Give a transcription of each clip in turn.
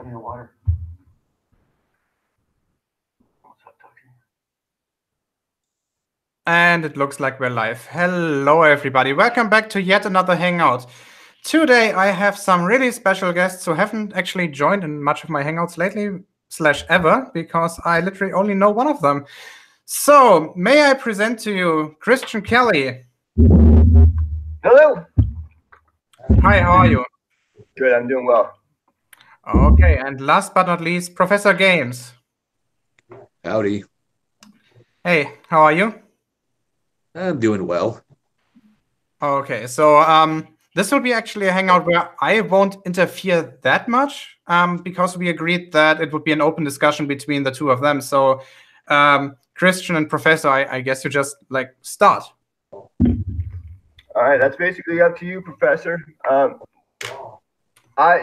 I need water. And it looks like we're live. Hello, everybody. Welcome back to yet another Hangout. Today, I have some really special guests who haven't actually joined in much of my Hangouts lately, / ever, because I literally only know one of them. So, may I present to you Christian Kelly. Hello. Hi, how are you? Good, I'm doing well. Okay, and last but not least, Professor Games. Howdy. Hey, how are you? I'm doing well. Okay, so this will be actually a hangout where I won't interfere that much because we agreed that it would be an open discussion between the two of them. So Christian and Professor, I guess you just like start. All right, that's basically up to you, Professor.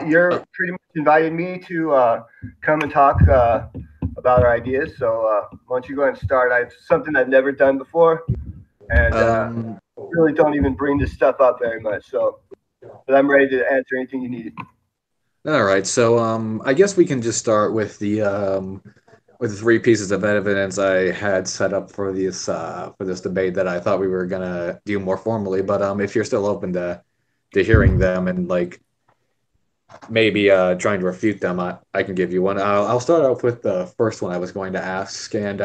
You're pretty much invited me to come and talk about our ideas. So why don't you go ahead and start? It's something I've never done before, and really don't even bring this stuff up very much. So, but I'm ready to answer anything you need. All right, so I guess we can just start with the three pieces of evidence I had set up for this debate that I thought we were gonna do more formally. But if you're still open to hearing them and like maybe trying to refute them, I can give you one. I'll start off with the first one I was going to ask, and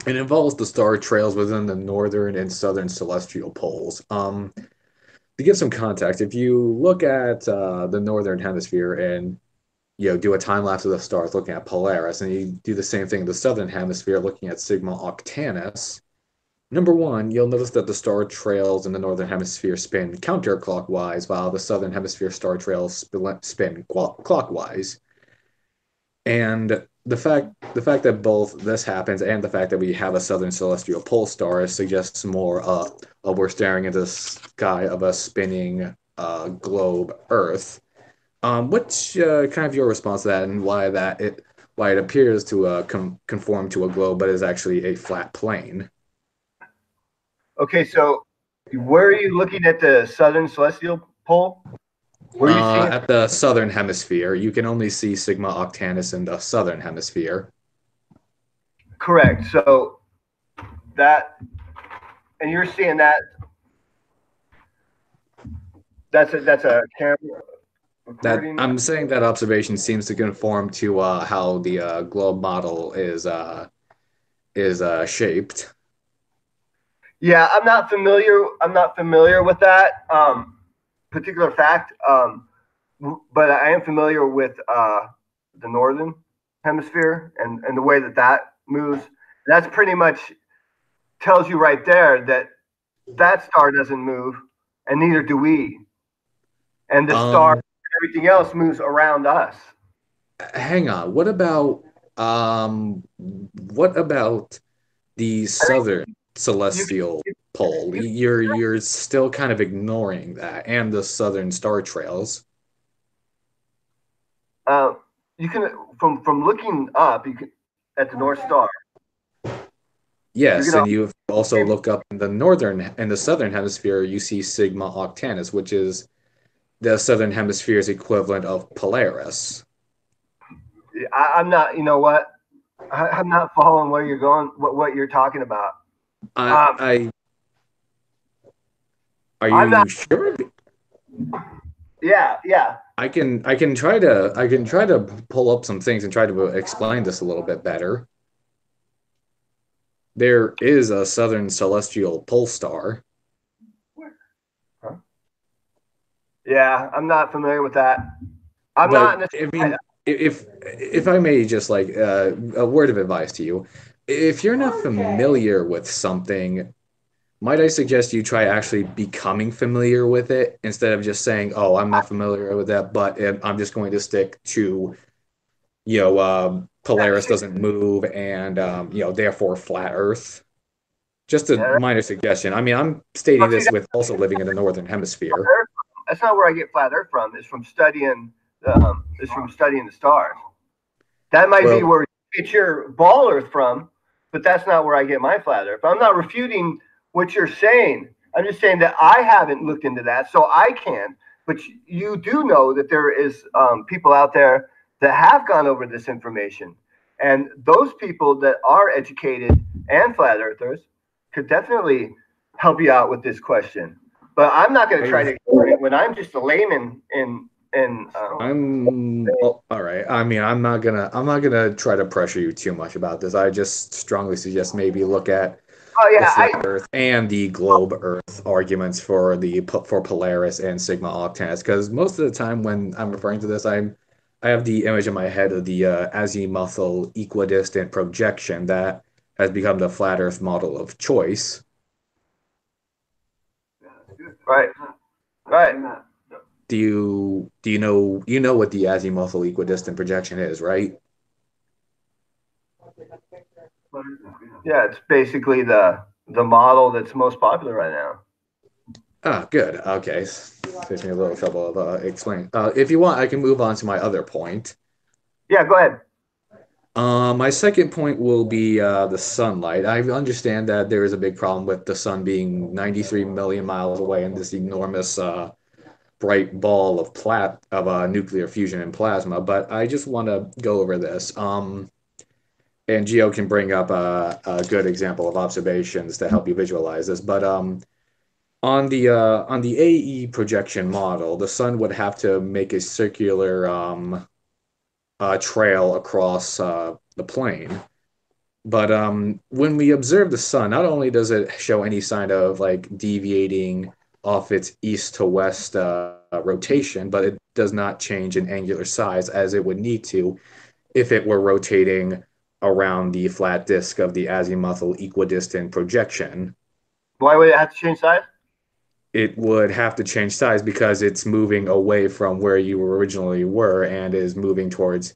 it involves the star trails within the northern and southern celestial poles. To give some context, if you look at the northern hemisphere and do a time lapse of the stars looking at Polaris, and you do the same thing in the southern hemisphere looking at Sigma Octantis, number one, you'll notice that the star trails in the northern hemisphere spin counterclockwise, while the southern hemisphere star trails spin clockwise. And the fact that both this happens and the fact that we have a southern celestial pole star suggests more we're staring into the sky of a spinning globe Earth. What's kind of your response to that, and why it appears to conform to a globe but is actually a flat plane? Okay, so where are you looking at the southern celestial pole? Where are you seeing At the southern hemisphere, you can only see Sigma Octantis in the southern hemisphere. Correct. So that, and you're seeing that. That's a camera. I'm saying that observation seems to conform to how the globe model is shaped. Yeah, I'm not familiar with that particular fact, but I am familiar with the northern hemisphere and the way that moves. That's pretty much tells you right there that star doesn't move, and neither do we. And the star, everything else moves around us. Hang on. What about the southern celestial pole? You're still kind of ignoring that and the southern star trails. You can from looking up, you can at the North Star. Yes, and you also look up in the southern hemisphere, you see Sigma Octantis, which is the southern hemisphere's equivalent of Polaris. I'm not. You know what? I'm not following where you're going. What you're talking about? Are you sure? Yeah. I can try to pull up some things and try to explain this a little bit better. There is a southern celestial pole star. Huh? Yeah, I'm not familiar with that. I mean, if I may just like a word of advice to you, if you're not familiar with something, might I suggest you try actually becoming familiar with it instead of just saying, "Oh, I'm not familiar with that, but I'm just going to stick to, Polaris doesn't move and therefore flat Earth." Just a minor suggestion. I mean, I'm stating this with also living in the northern hemisphere. That's not where I get flat Earth from. It's from studying. The stars. That might be where you get your ball Earth from, but that's not where I get my flat Earth. I'm not refuting what you're saying. I'm just saying that I haven't looked into that, so I can. but you do know that there is people out there that have gone over this information, and those people that are educated and flat earthers could definitely help you out with this question. But I'm not going to try to explain it when I'm just a layman in. All right. I mean, I'm not gonna try to pressure you too much about this. I just strongly suggest maybe look at Oh the yeah, flat Earth and the globe Earth arguments for Polaris and Sigma Octans, because most of the time when I'm referring to this, I have the image in my head of the azimuthal equidistant projection that has become the flat Earth model of choice. right, right. Do you know what the azimuthal equidistant projection is, right? Yeah, it's basically the model that's most popular right now. Ah, good. Okay. Saves me a little trouble of explaining. If you want, I can move on to my other point. Yeah, go ahead. My second point will be the sunlight. I understand that there is a big problem with the sun being 93 million miles away in this enormous bright ball of nuclear fusion and plasma, but I just want to go over this. And Geo can bring up a good example of observations to help you visualize this. But on the AE projection model, the sun would have to make a circular trail across the plane. But when we observe the sun, not only does it show any sign of like deviating off its east to west rotation, but it does not change in angular size as it would need to if it were rotating around the flat disk of the azimuthal equidistant projection. Why would it have to change size? It would have to change size because it's moving away from where you originally were and is moving towards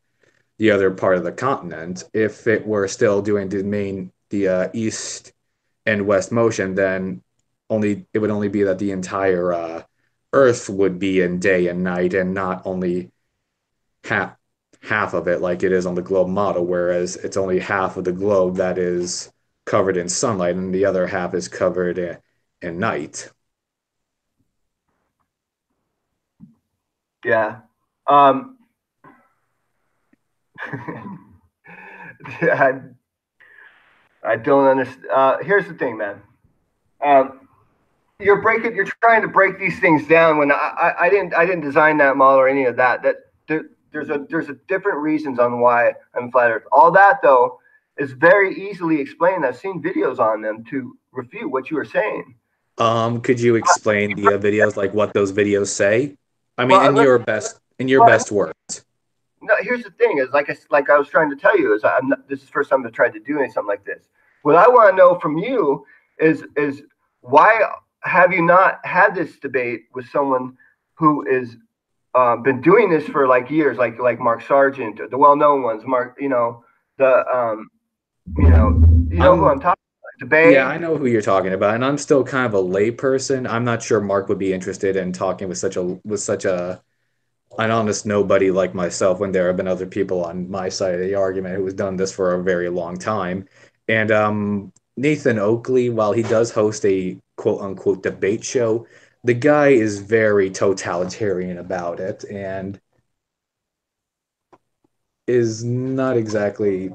the other part of the continent. If it were still doing the east and west motion, then it would only be that the entire Earth would be in day and night, and not only half half of it like it is on the globe model, whereas it's only half of the globe that is covered in sunlight, and the other half is covered in night. Yeah. I, I don't understand. Here's the thing, man. Um, you're trying to break these things down when I didn't design that model or any of that. There's a different reasons on why I'm flat Earth. All that though is very easily explained. I've seen videos on them to refute what you were saying. Could you explain the videos, like what those videos say? I mean, Well, in your well, best words. no, here's the thing: is like I was trying to tell you is this is the first time I've tried to do something like this. What I want to know from you is why have you not had this debate with someone who is been doing this for like years, like Mark Sargent, the well-known ones, Mark, the who I'm I'm talking about, Yeah, debate. I know who you're talking about, and I'm still kind of a layperson. I'm not sure Mark would be interested in talking with such a an honest nobody like myself when there have been other people on my side of the argument who has done this for a very long time. And Nathan Oakley, while he does host a quote unquote debate show, the guy is very totalitarian about it and is not exactly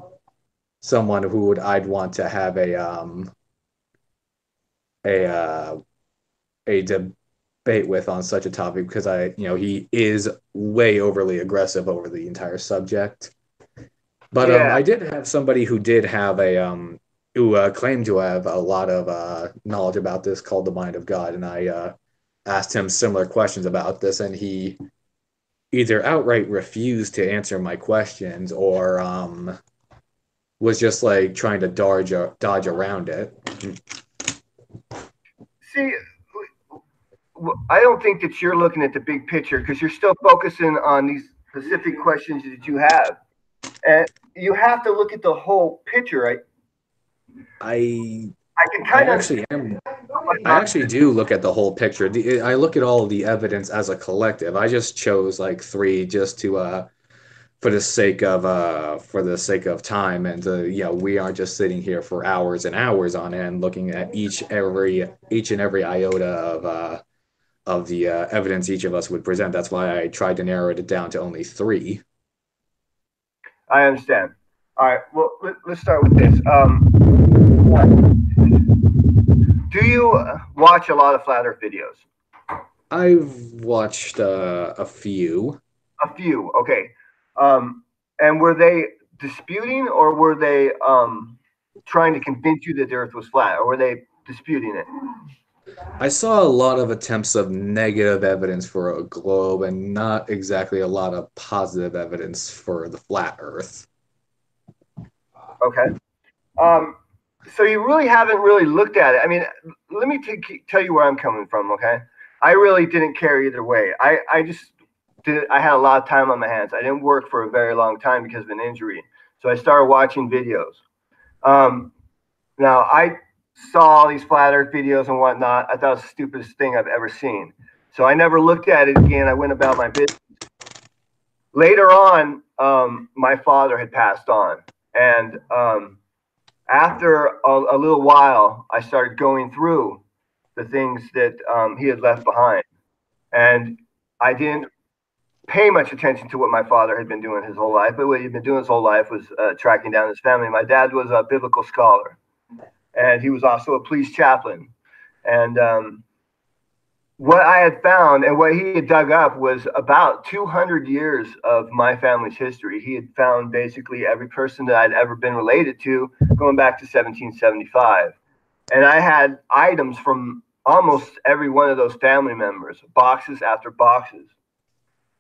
someone who would I'd want to have a a debate with on such a topic, because he is way overly aggressive over the entire subject. But Yeah, I did have somebody who did have a who claimed to have a lot of knowledge about this, called the Mind of God, and I asked him similar questions about this, and he either outright refused to answer my questions, or was just like trying to dodge around it. see, I don't think that you're looking at the big picture because you're still focusing on these specific questions that you have, and you have to look at the whole picture, right? I I can I kind of understand actually am. what's I not. actually do look at the whole picture. I look at all of the evidence as a collective. I just chose like three just to for the sake of time, and we aren't just sitting here for hours and hours on end looking at each and every iota evidence each of us would present. That's why I tried to narrow it down to only three. I understand. All right. Well, let's start with this. Do you watch a lot of flat Earth videos? I've watched a few. A few. Okay. And were they disputing, or were they trying to convince you that the Earth was flat, or were they disputing it? I saw a lot of attempts of negative evidence for a globe and not exactly a lot of positive evidence for the flat Earth. Okay. Um, so you really haven't really looked at it. I mean, let me tell you where I'm coming from. Okay. I really didn't care either way. I just did. I had a lot of time on my hands. I didn't work for a very long time because of an injury. So I started watching videos. Now I saw all these flat Earth videos and whatnot. I thought it was the stupidest thing I've ever seen. So I never looked at it again. I went about my business. Later on, my father had passed on, and after a little while, I started going through the things that he had left behind, and I didn't pay much attention to what my father had been doing his whole life. But what he'd been doing his whole life was tracking down his family. My dad was a biblical scholar, and he was also a police chaplain. And what I had found and what he had dug up was about 200 years of my family's history. He had found basically every person that I'd ever been related to going back to 1775. And I had items from almost every one of those family members, boxes after boxes.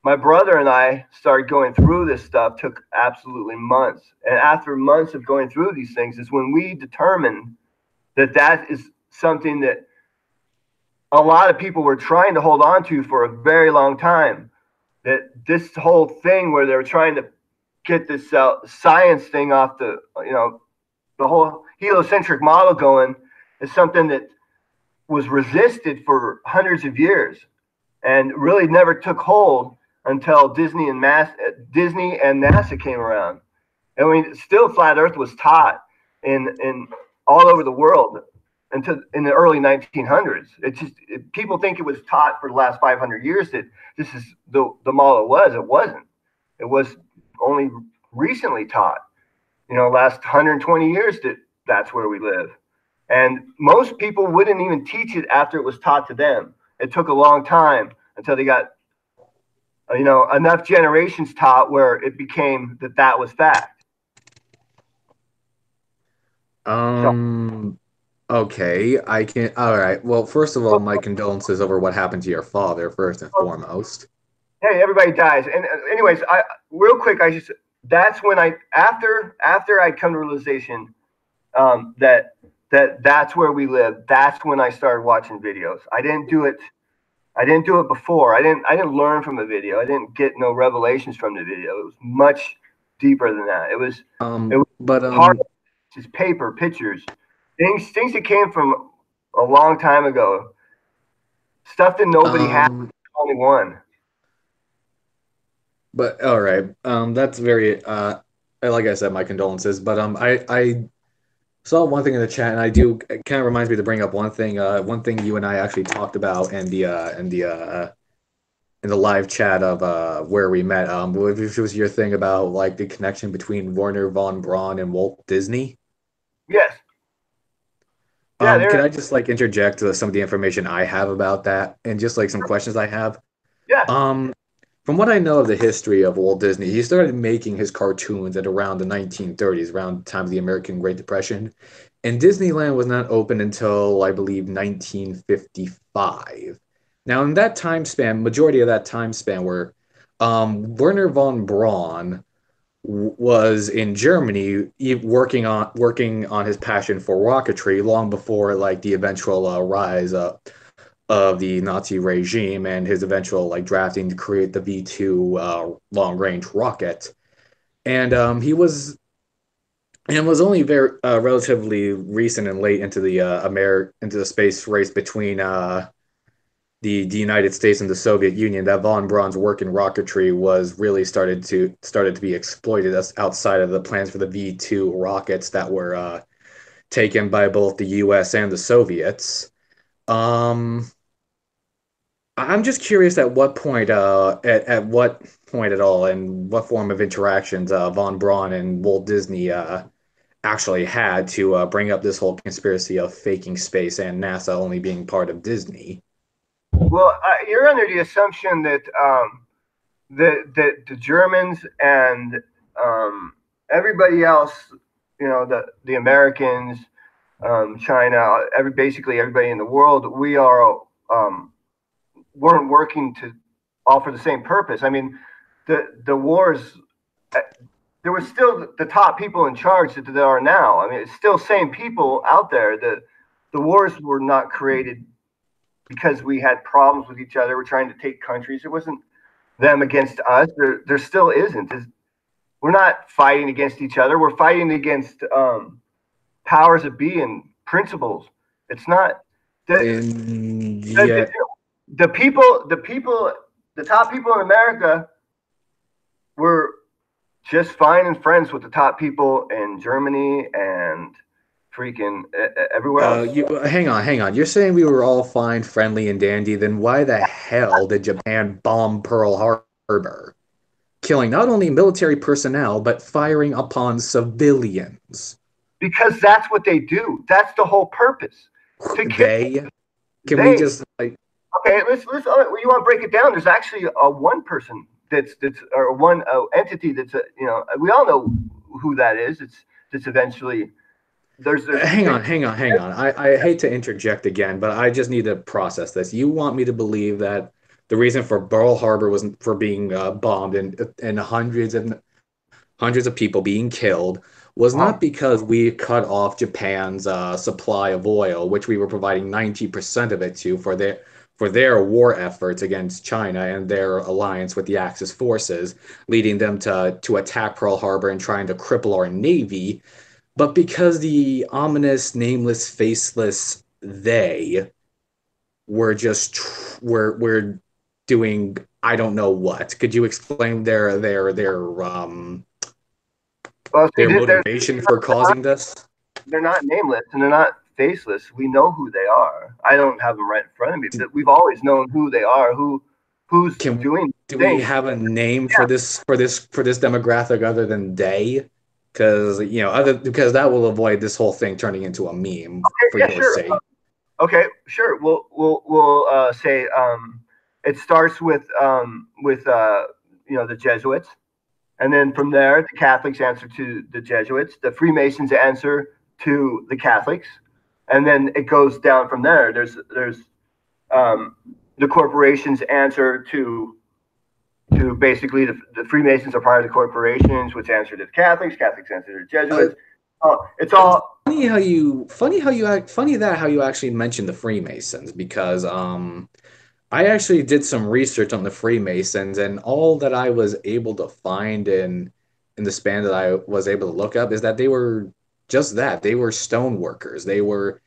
My brother and I started going through this stuff, took absolutely months. And after months of going through these things is when we determined that that is something that a lot of people were trying to hold on to for a very long time. That this whole thing where they were trying to get this science thing off the, the whole heliocentric model going is something that was resisted for hundreds of years and really never took hold until Disney and NASA came around. I mean, still flat Earth was taught in all over the world until in the early 1900s. People think it was taught for the last 500 years that this is the model it was. It wasn't. It was only recently taught. Last 120 years that's where we live. And most people wouldn't even teach it after it was taught to them. It took a long time until they got enough generations taught where it became that was fact. Okay, I can. All right. Well, first of all, my condolences over what happened to your father, first and foremost. Hey, everybody dies. And anyways, real quick, that's when after I come to realization that's where we live. That's when I started watching videos. I didn't do it before. I didn't learn from a video. I didn't get no revelations from the video. It was much deeper than that. It was hard, just paper, pictures, things that came from a long time ago. Stuff that nobody had, only one. But all right, that's very like I said, my condolences. But I saw one thing in the chat, and it kind of reminds me to bring up one thing. One thing you and I actually talked about in the live chat of where we met. Which was your thing about like the connection between Werner von Braun and Walt Disney. Yes. Yeah, can I just like interject some of the information I have about that and just like some questions I have? Yeah. From what I know of the history of Walt Disney, he started making his cartoons at around the 1930s, around the time of the American Great Depression. And Disneyland was not open until, I believe, 1955. Now, in that time span, majority of that time span were Werner von Braun was in Germany working on his passion for rocketry long before like the eventual rise of the Nazi regime and his eventual like drafting to create the V2 long range rocket. And he was only very relatively recent and late into the into the space race between the United States and the Soviet Union that von Braun's work in rocketry was really started to be exploited outside of the plans for the V2 rockets that were taken by both the U.S. and the Soviets. I'm just curious at what point, at what point at all, and what form of interactions von Braun and Walt Disney actually had to bring up this whole conspiracy of faking space and NASA only being part of Disney. Well, you're under the assumption that the Germans and everybody else, the Americans, China, basically everybody in the world, we are weren't working to all for the same purpose. I mean, the wars. There were still the top people in charge that there are now. I mean, it's still same people out there. The wars were not created because we had problems with each other. We're trying to take countries. It wasn't them against us. There still isn't. We're not fighting against each other. We're fighting against powers that be and principles. It's not the, And the, yet, the people, the top people in America were just fine and friends with the top people in Germany and freaking everywhere else. hang on. You're saying we were all fine, friendly, and dandy. Then why the hell did Japan bomb Pearl Harbor, killing not only military personnel but firing upon civilians? Because that's what they do. That's the whole purpose. To kill They can we they. just like Okay, let's. You want to break it down? There's actually one person that's or one entity that's we all know who that is. It's eventually there's hang on. I hate to interject again, but I just need to process this. You want me to believe that the reason for Pearl Harbor was for being bombed and hundreds of people being killed was not because we cut off Japan's supply of oil, which we were providing 90% of it to for their war efforts against China and their alliance with the Axis forces, leading them to attack Pearl Harbor and trying to cripple our navy, but because the ominous, nameless, faceless they were just were doing I don't know what. Could you explain well, see, their motivation for causing this? they're not nameless and they're not faceless. We know who they are. I don't have them right in front of me, but we've always known who they are. Who's Can doing do we things? have a name Yeah. for this demographic other than they? Because that will avoid this whole thing turning into a meme for Yeah. your Sure. sake. Okay. Sure. We'll say it starts with the Jesuits. And then from there, the Catholics answer to the Jesuits, the Freemasons answer to the Catholics, and then it goes down from there. There's um, the corporations answer to basically the Freemasons are part of the corporations, which answer to the Catholics. Catholics answer to the Jesuits. It's all Funny that how you actually mentioned the Freemasons because I actually did some research on the Freemasons, and all that I was able to find in the span that I was able to look up is that they were just that. They were stone workers. They were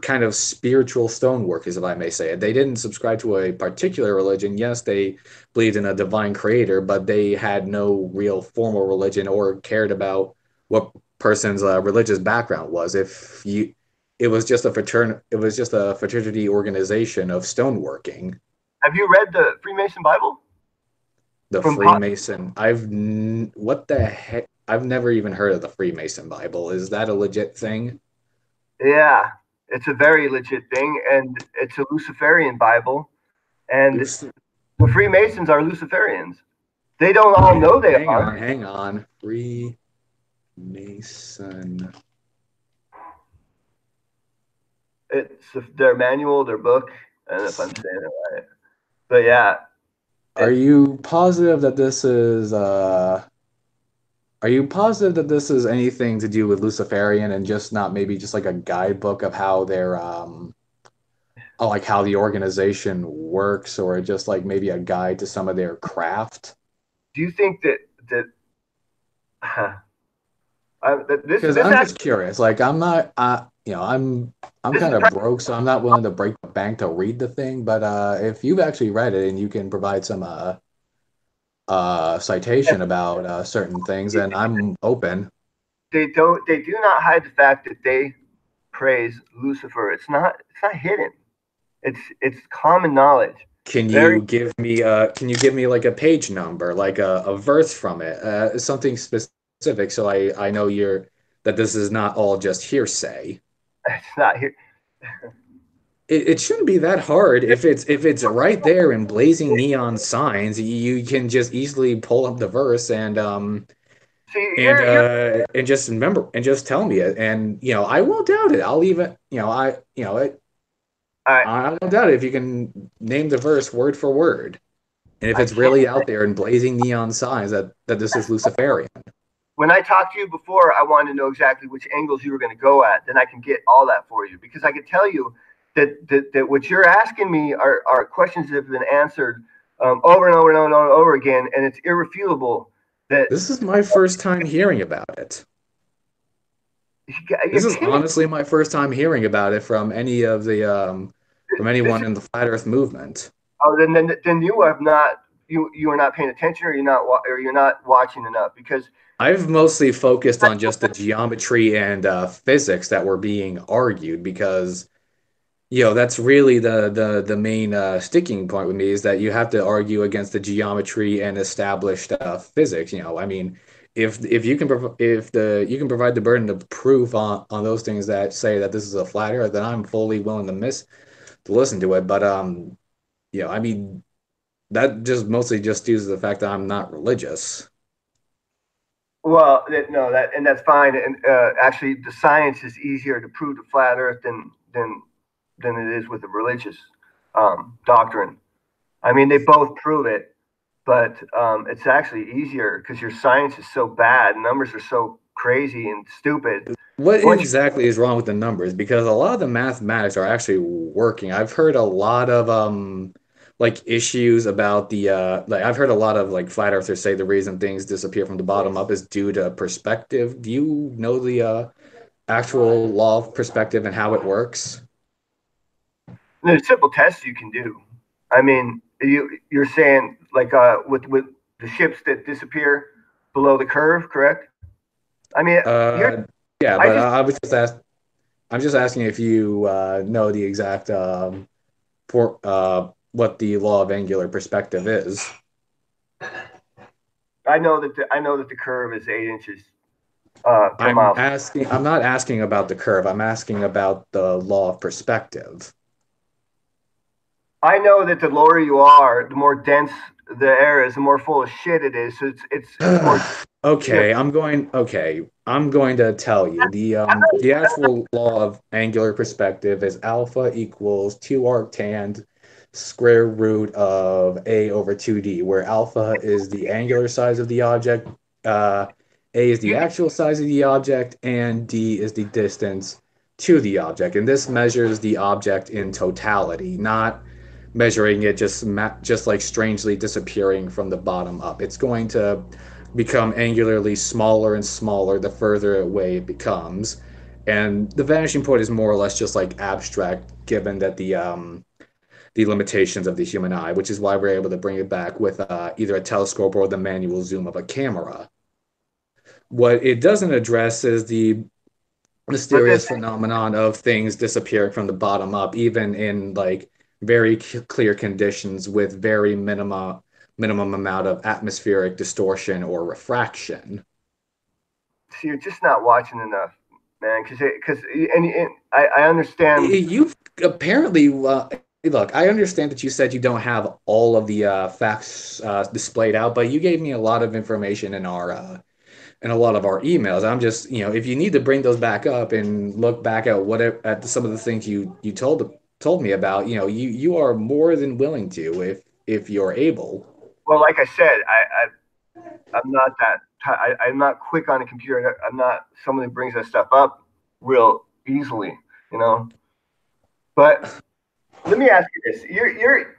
kind of spiritual stone workers, if I may say it. They didn't subscribe to a particular religion. Yes, they believed in a divine creator, but they had no real formal religion or cared about what person's religious background was. If you it was just a fraternity organization of stoneworking. have you read the Freemason Bible? The From Freemason. What the heck? I've never even heard of the Freemason Bible. Is that a legit thing? Yeah, it's a very legit thing, and it's a Luciferian Bible, and Oops. the Freemasons are Luciferians. They don't all know they are. Hang on. Freemason. It's their manual, their book, and if I'm saying it right. But yeah, Are it's you positive that this is are you positive that this is anything to do with Luciferian and just not maybe just like a guidebook of how their like how the organization works or just like maybe a guide to some of their craft? do you think that Because this I'm actually just curious. Like I'm not, I'm this is kind of broke, so I'm not willing to break the bank to read the thing. But if you've actually read it and you can provide some citation about certain things, then I'm open. they do not hide the fact that they praise Lucifer. It's not hidden. It's common knowledge. Can Very. you give me like a page number, like a verse from it, something specific, so I know that this is not all just hearsay. It's not here. It shouldn't be that hard if it's right there in blazing neon signs. You can just easily pull up the verse See, you're. and just remember and just tell me it, and I won't doubt it. I'll even I I won't doubt it if you can name the verse word for word. And if I it's can't. really out there in blazing neon signs that this is Luciferian. When I talked to you before, I wanted to know exactly which angles you were going to go at. Then I can get all that for you because I can tell you that what you're asking me are questions that have been answered over and over and over and over again, and it's irrefutable. That This is my first time hearing about it. you This is can't. honestly my first time hearing about it from from This anyone is, in the flat Earth movement. oh, then you have not you are not paying attention, or you're not watching enough because I've mostly focused on just the geometry and physics that were being argued because that's really the main sticking point with me is that you have to argue against the geometry and established physics. I mean, if you can you can provide the burden of proof on those things that say that this is a flat Earth, then I'm fully willing to listen to it. But I mean, that just mostly just due to the fact that I'm not religious. well, no, that's fine. And actually, the science is easier to prove the flat Earth than it is with the religious doctrine. I mean, they both prove it, but it's actually easier because your science is so bad, numbers are so crazy and stupid. What Once you, exactly is wrong with the numbers? Because a lot of the mathematics are actually working. I've heard a lot of like issues about the like I've heard a lot of like flat earthers say the reason things disappear from the bottom up is due to perspective. Do you know the actual law of perspective and how it works? there's simple tests you can do. I mean, you're saying like with the ships that disappear below the curve, correct? I mean, you're Uh yeah, I but just I'm just asking if you know the exact for what the law of angular perspective is. I know that the curve is 8 inches per I'm mile. asking, I'm not asking about the curve. I'm asking about the law of perspective. I know that the lower you are, the more dense the air is, the more full of shit it is. So it's more. You know, Okay, I'm going to tell you. The actual law of angular perspective is alpha equals 2 arctan square root of a over 2d, where alpha is the angular size of the object, a is the you actual size of the object, and d is the distance to the object. And this measures the object in totality, not measuring it just like strangely disappearing from the bottom up. It's going to become angularly smaller and smaller the further away it becomes. And the vanishing point is more or less just like abstract, given that the limitations of the human eye, which is why we're able to bring it back with either a telescope or the manual zoom of a camera. What it doesn't address is the but this mysterious phenomenon of things disappearing from the bottom up, even in like very clear conditions with very minimum amount of atmospheric distortion or refraction. see, you're just not watching enough, man. Because and I understand. You apparently look. I understand that you said you don't have all of the facts displayed out, but you gave me a lot of information in a lot of our emails. I'm just, if you need to bring those back up and look back at some of the things you told me about, you are more than willing to if you're able. Well, like I said, I'm not that. I'm not quick on the computer. I'm not someone who brings that stuff up real easily, you know. But let me ask you this: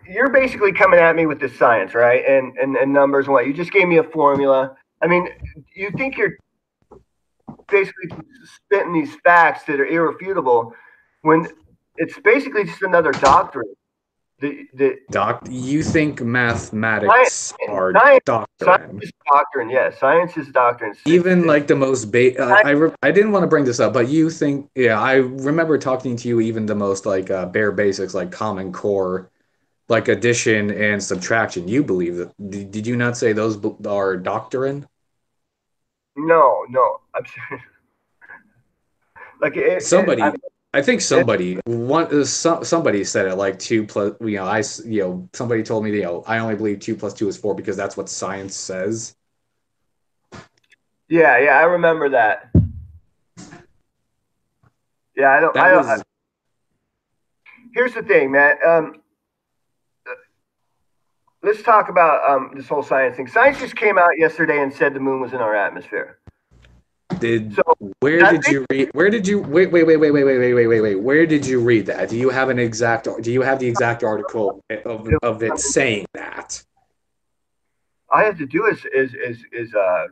you're basically coming at me with this science, right? And numbers and what? You just gave me a formula. I mean, you think you're basically spitting these facts that are irrefutable when it's basically just another doctrine. The You think science, mathematics are science doctrine? is doctrine. Yes, science is doctrine. Even like the most I didn't want to bring this up, but you think, yeah, I remember talking to you even the most like bare basics like common core like addition and subtraction. You believe that? Did you not say those are doctrine? No, no. I'm serious. Like Somebody, I think it, somebody said it like two plus. Somebody told me, I only believe 2 + 2 is 4 because that's what science says. yeah, yeah, I remember that. Yeah, That was here's the thing, man. Let's talk about this whole science thing. Science just came out yesterday and said the moon was in our atmosphere. Did So where I did think, you read? Where did you wait? Where did you read that? Do you have an exact? Do you have the exact article of it saying that? all I have to do is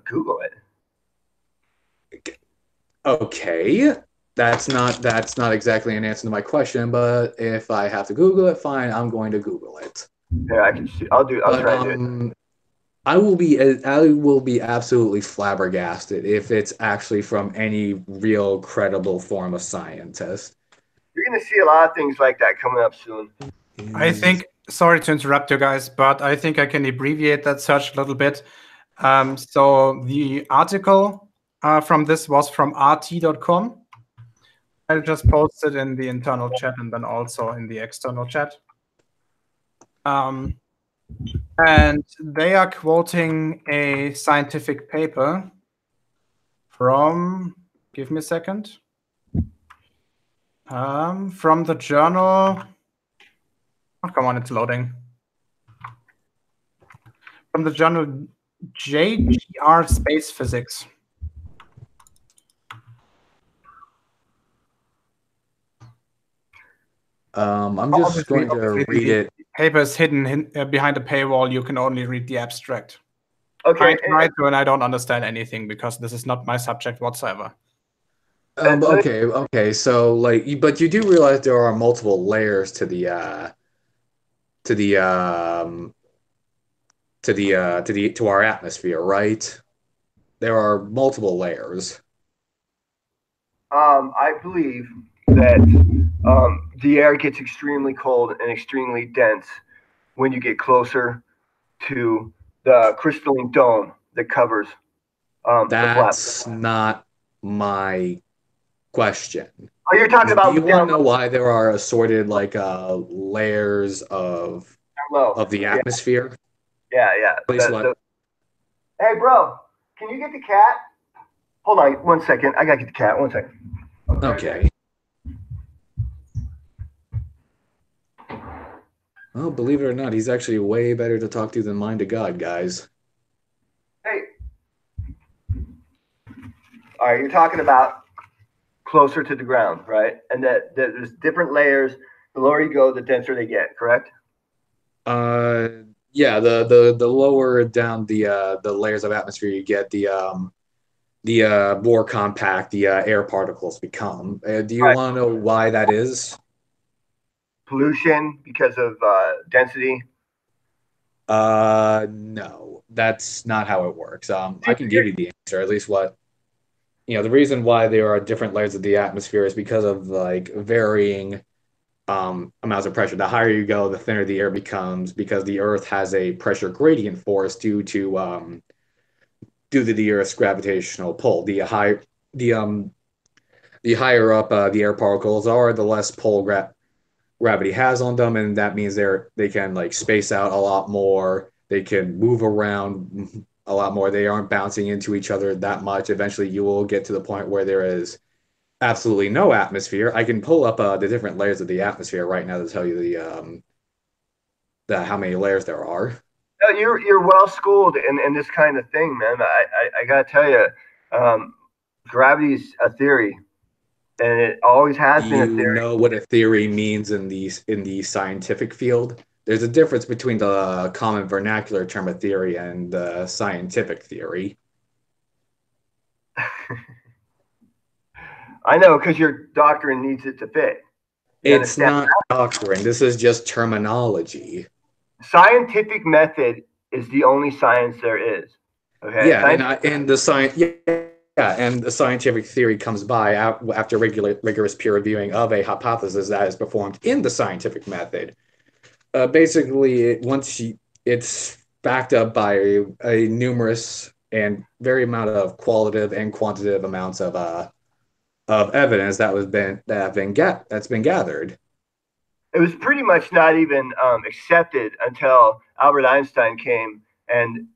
Google it. Okay, that's not exactly an answer to my question, but if I have to Google it, fine, I'm going to Google it. Yeah, I can see. I'll But try to do it. I will be absolutely flabbergasted if it's actually from any real credible form of scientist. You're gonna see a lot of things like that coming up soon. I think, sorry to interrupt you guys, but I think I can abbreviate that search a little bit. So the article from this was from rt.com. I'll just post it in the internal chat and then also in the external chat. And they are quoting a scientific paper from, give me a second, from the journal, oh, come on, it's loading. From the journal JGR Space Physics. I'm just going to read it. The paper is hidden behind a paywall. You can only read the abstract. Okay. I tried to, and I don't understand anything because this is not my subject whatsoever. Okay. So, but you do realize there are multiple layers to our atmosphere, right? There are multiple layers. I believe that the air gets extremely cold and extremely dense when you get closer to the crystalline dome that covers the flat. That's not my question. Oh, you're talking Do about you want down to know why there are assorted layers of low. the atmosphere? Yeah. Please let. Hey, bro, can you get the cat? Hold on 1 second. I gotta get the cat. 1 second. Okay. Well, believe it or not, he's actually way better to talk to than mine to God, guys. Hey. All right, you're talking about closer to the ground, right? And that there's different layers. The lower you go, the denser they get. Correct? Yeah. The lower down the layers of atmosphere you get, the more compact the air particles become. Do you Right. want to know why that is? Pollution because of density. No, that's not how it works. I can give you the answer, at least what the reason why there are different layers of the atmosphere is because of varying amounts of pressure. The higher you go, the thinner the air becomes because the Earth has a pressure gradient force due to the Earth's gravitational pull. The higher up the air particles are, the less pull gravity has on them, and that means they can space out a lot more. They can move around a lot more. They aren't bouncing into each other that much. Eventually, you will get to the point where there is absolutely no atmosphere. I can pull up the different layers of the atmosphere right now to tell you the how many layers there are. No, you're well schooled in this kind of thing, man. I gotta tell you, gravity's a theory, and it always has Do been a you theory. know what a theory means in the scientific field? There's a difference between the common vernacular term of theory and scientific theory. I know because your doctrine needs it to fit. You It's understand? not doctrine. This is just terminology. Scientific method is the only science there is. Okay. Yeah, and the science. Yeah, and the scientific theory comes by after rigorous peer reviewing of a hypothesis that is performed in the scientific method. basically, it's backed up by a numerous and very amount of qualitative and quantitative amounts of evidence that's been gathered. It was pretty much not even accepted until Albert Einstein came and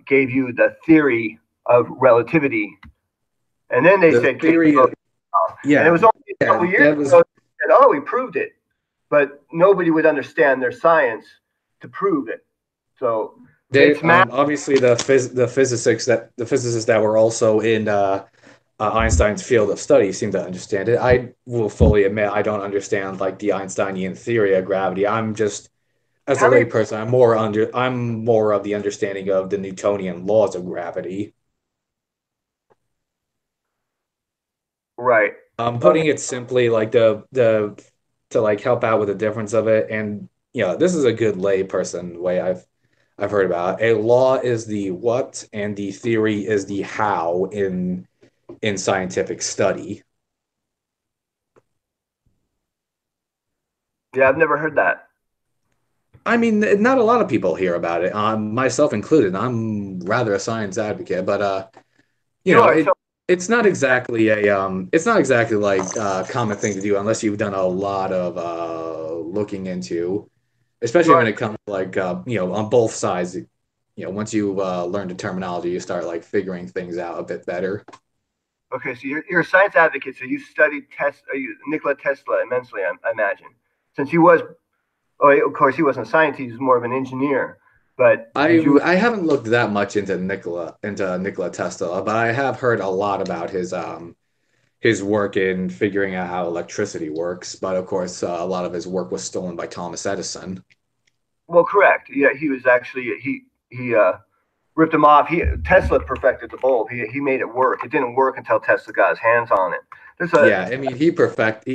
gave you the theory of relativity, and then they The said, theory, and it yeah, was only a couple yeah, years that ago was that, oh, we proved it, but nobody would understand their science to prove it. So they it's math. obviously the physicists that were also in Einstein's field of study seem to understand it. I will fully admit I don't understand like the Einsteinian theory of gravity. I'm just as a How many? layperson, I'm more of the understanding of the Newtonian laws of gravity. Right. Putting it simply, like the to like help out with the difference of it, and this is a good layperson way I've heard about. A law is the what, and the theory is the how in scientific study. Yeah, I've never heard that. I mean, not a lot of people hear about it, myself included. I'm rather a science advocate, but you You know, are so. it's not exactly like a common thing to do unless you've done a lot of looking into, especially when Right. it comes to like on both sides. Once you learn the terminology, you start like figuring things out a bit better. Okay, so you're a science advocate, so you studied Nikola Tesla immensely, I imagine, since he was. Oh, of course, he wasn't a scientist; he was more of an engineer. But did you? I haven't looked that much into Nikola Tesla, but I have heard a lot about his work in figuring out how electricity works. But of course, a lot of his work was stolen by Thomas Edison. Well, correct. Yeah, he was actually he ripped him off. Tesla perfected the bulb. He made it work. It didn't work until Tesla got his hands on it. There's a Yeah, I mean, he perfected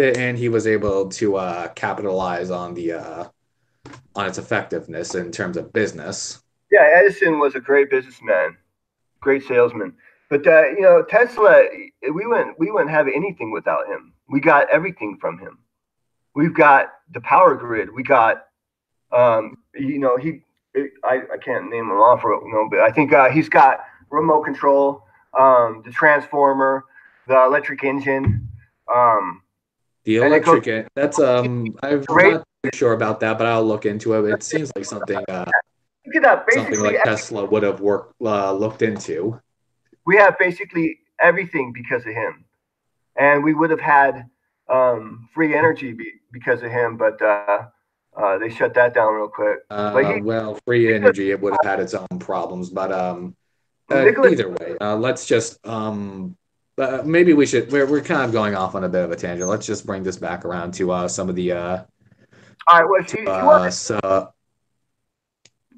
it, and he was able to capitalize on its effectiveness in terms of business. Yeah, Edison was a great businessman, great salesman. But Tesla, we wouldn't have anything without him. We got everything from him. We've got the power grid. We got I can't name them off, but I think he's got remote control, the transformer, the electric engine, um, The and it goes electric, that's I'm great. not too sure about that, but I'll look into it. It seems like Look at that. something Basically, like Tesla would have looked into. we have basically everything because of him, and we would have had free energy because of him, but they shut that down real quick. But Well, free energy, it would have had its own problems, but Nicholas, either way, let's just maybe we should. We're kind of going off on a bit of a tangent. Let's just bring this back around to some of the all right, well, he wasn't. so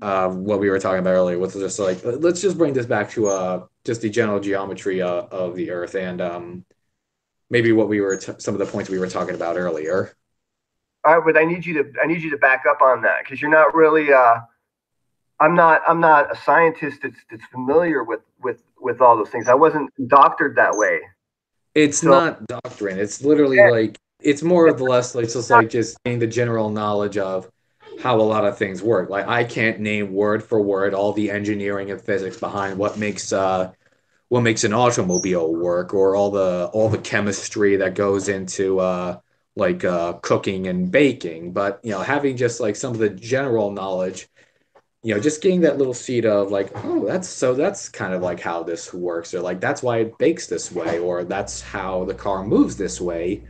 what we were talking about earlier, with just like let's just bring this back to just the general geometry of the Earth, and maybe what we were some of the points we were talking about earlier. All right, but I need you to back up on that because you're not really. I'm not a scientist that's familiar with all those things. I wasn't doctored that way. It's So not doctrine. It's literally yeah, like it's more or less like just like just getting the general knowledge of how a lot of things work. Like I can't name word for word all the engineering and physics behind what makes an automobile work, or all the chemistry that goes into cooking and baking. But having just like some of the general knowledge, just getting that little seed of like, oh, that's kind of like how this works, or like that's why it bakes this way, or that's how the car moves this way.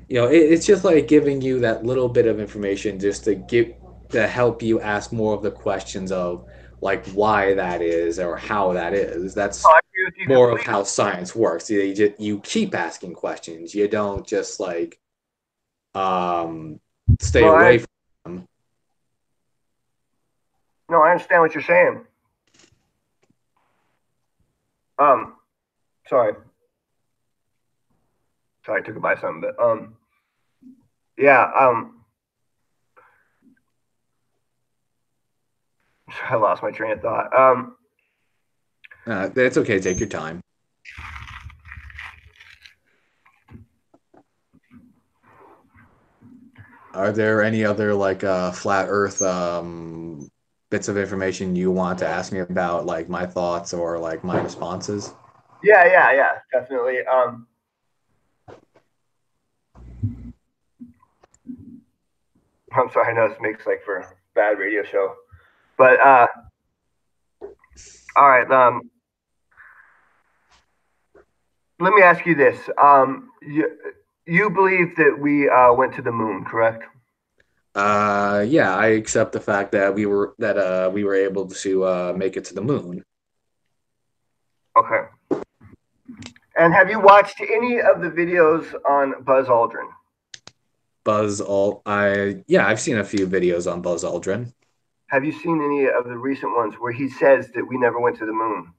It's just like giving you that little bit of information just to help you ask more of the questions of like why that is or how that is. That's I agree with you more of completely. how science works. You keep asking questions. You don't just like um stay No, away from them. I understand what you're saying. Um, sorry, I took it by something, but yeah, I lost my train of thought. It's okay. Take your time. Are there any other like flat Earth bits of information you want to ask me about, like my thoughts or like my responses? Yeah, definitely. I'm sorry, I know this makes like for a bad radio show, but all right. Let me ask you this. You believe that we went to the moon, correct? Yeah, I accept the fact that we were able to make it to the moon. Okay. And have you watched any of the videos on Buzz Aldrin? I've seen a few videos on Buzz Aldrin. Have you seen any of the recent ones where he says that we never went to the moon?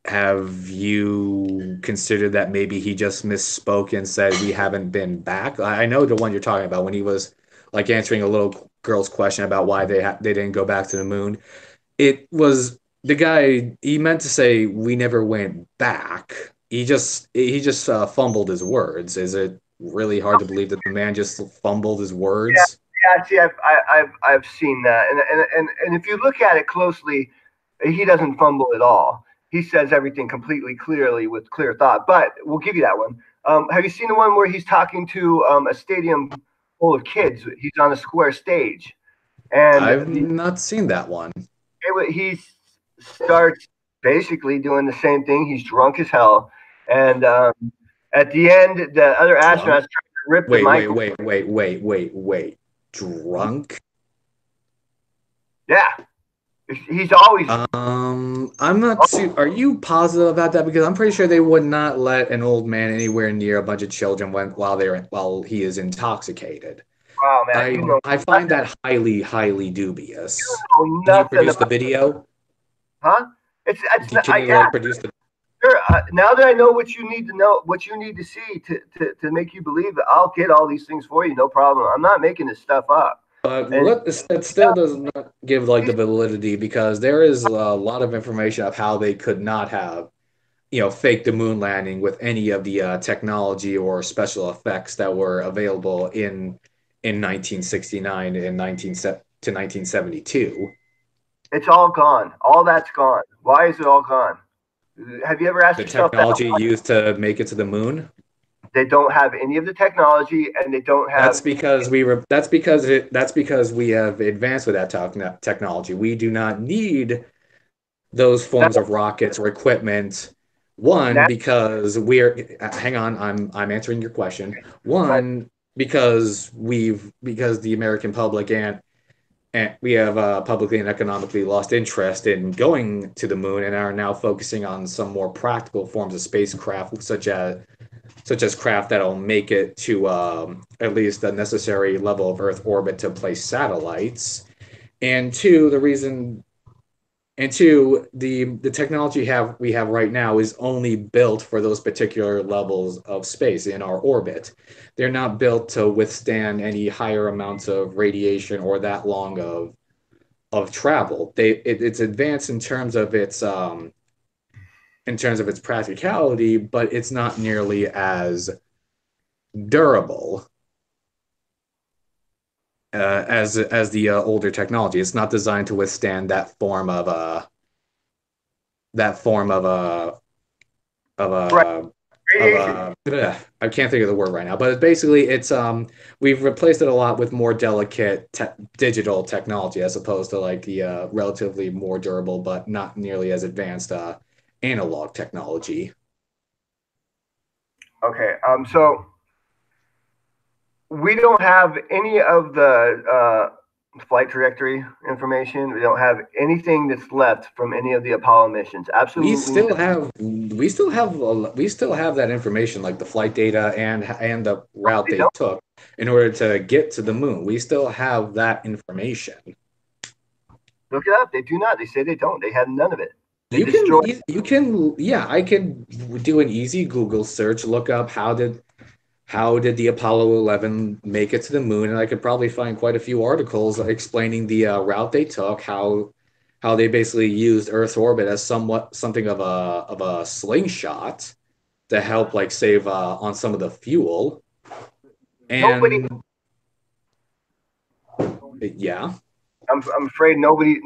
Have you considered that maybe he just misspoke and said we haven't been back? I know the one you're talking about when he was like answering a little girl's question about why they didn't go back to the moon. It was the guy, he meant to say we never went back. He just fumbled his words. Is it really hard to believe that the man just fumbled his Yeah, words? yeah. See, I've seen that, and if you look at it closely, he doesn't fumble at all. He says everything completely clearly with clear thought. But we'll give you that one. Have you seen the one where he's talking to a stadium full of kids? He's on a square stage, and I've not seen that one. he starts basically doing the same thing. He's drunk as hell, and at the end, the other astronauts Drunk? trying to rip the Wait, mic. wait. Drunk? Yeah, he's always I'm not too. Are you positive about that? Because I'm pretty sure they would not let an old man anywhere near a bunch of children while he is intoxicated. wow, man. You I know I find nothing. that highly dubious. You know Can you nothing produce the about, video? huh? It's not, Can you yeah. like produce the? Sure. Now that I know what you need to know, what you need to see to make you believe it, I'll get all these things for you. No problem. I'm not making this stuff up. But And that still does not give like the validity because there is a lot of information of how they could not have fake the moon landing with any of the technology or special effects that were available in 1969 and 1972. it's all gone. All that's gone. Why is it all gone? Have you ever asked The yourself that? technology used to make it to the moon. They don't have any of the technology, and they don't have. That's because we have advanced with that technology. We do not need those That, forms of rockets or equipment. One, that, because we're hang on, I'm answering your question. One, because the American public and we have publicly and economically lost interest in going to the moon and are now focusing on some more practical forms of spacecraft, such as craft that'll make it to at least the necessary level of Earth orbit to place satellites. And two, the technology we have right now is only built for those particular levels of space in our orbit. They're not built to withstand any higher amounts of radiation or that long of travel. It's advanced in terms of its practicality, but it's not nearly as durable as the older technology. It's not designed to withstand that form of right, a radiation. I can't think of the word right now, but it's we've replaced it a lot with more delicate digital technology as opposed to like the relatively more durable but not nearly as advanced analog technology. Okay. So we don't have any of the flight trajectory information. We don't have anything that's left from any of the Apollo missions. We Absolutely. still have we still have that information like the flight data and the route They they don't took in order to get to the moon. We still have that information. look it up. They do not. They say they don't. They have none of it. They You can, destroyed. yeah, I could do an easy Google search, look up how did the Apollo 11 make it to the moon, and I could probably find quite a few articles explaining the route they took, how they basically used Earth's orbit as something of a slingshot to help like save on some of the fuel, Nobody and Yeah. I'm afraid nobody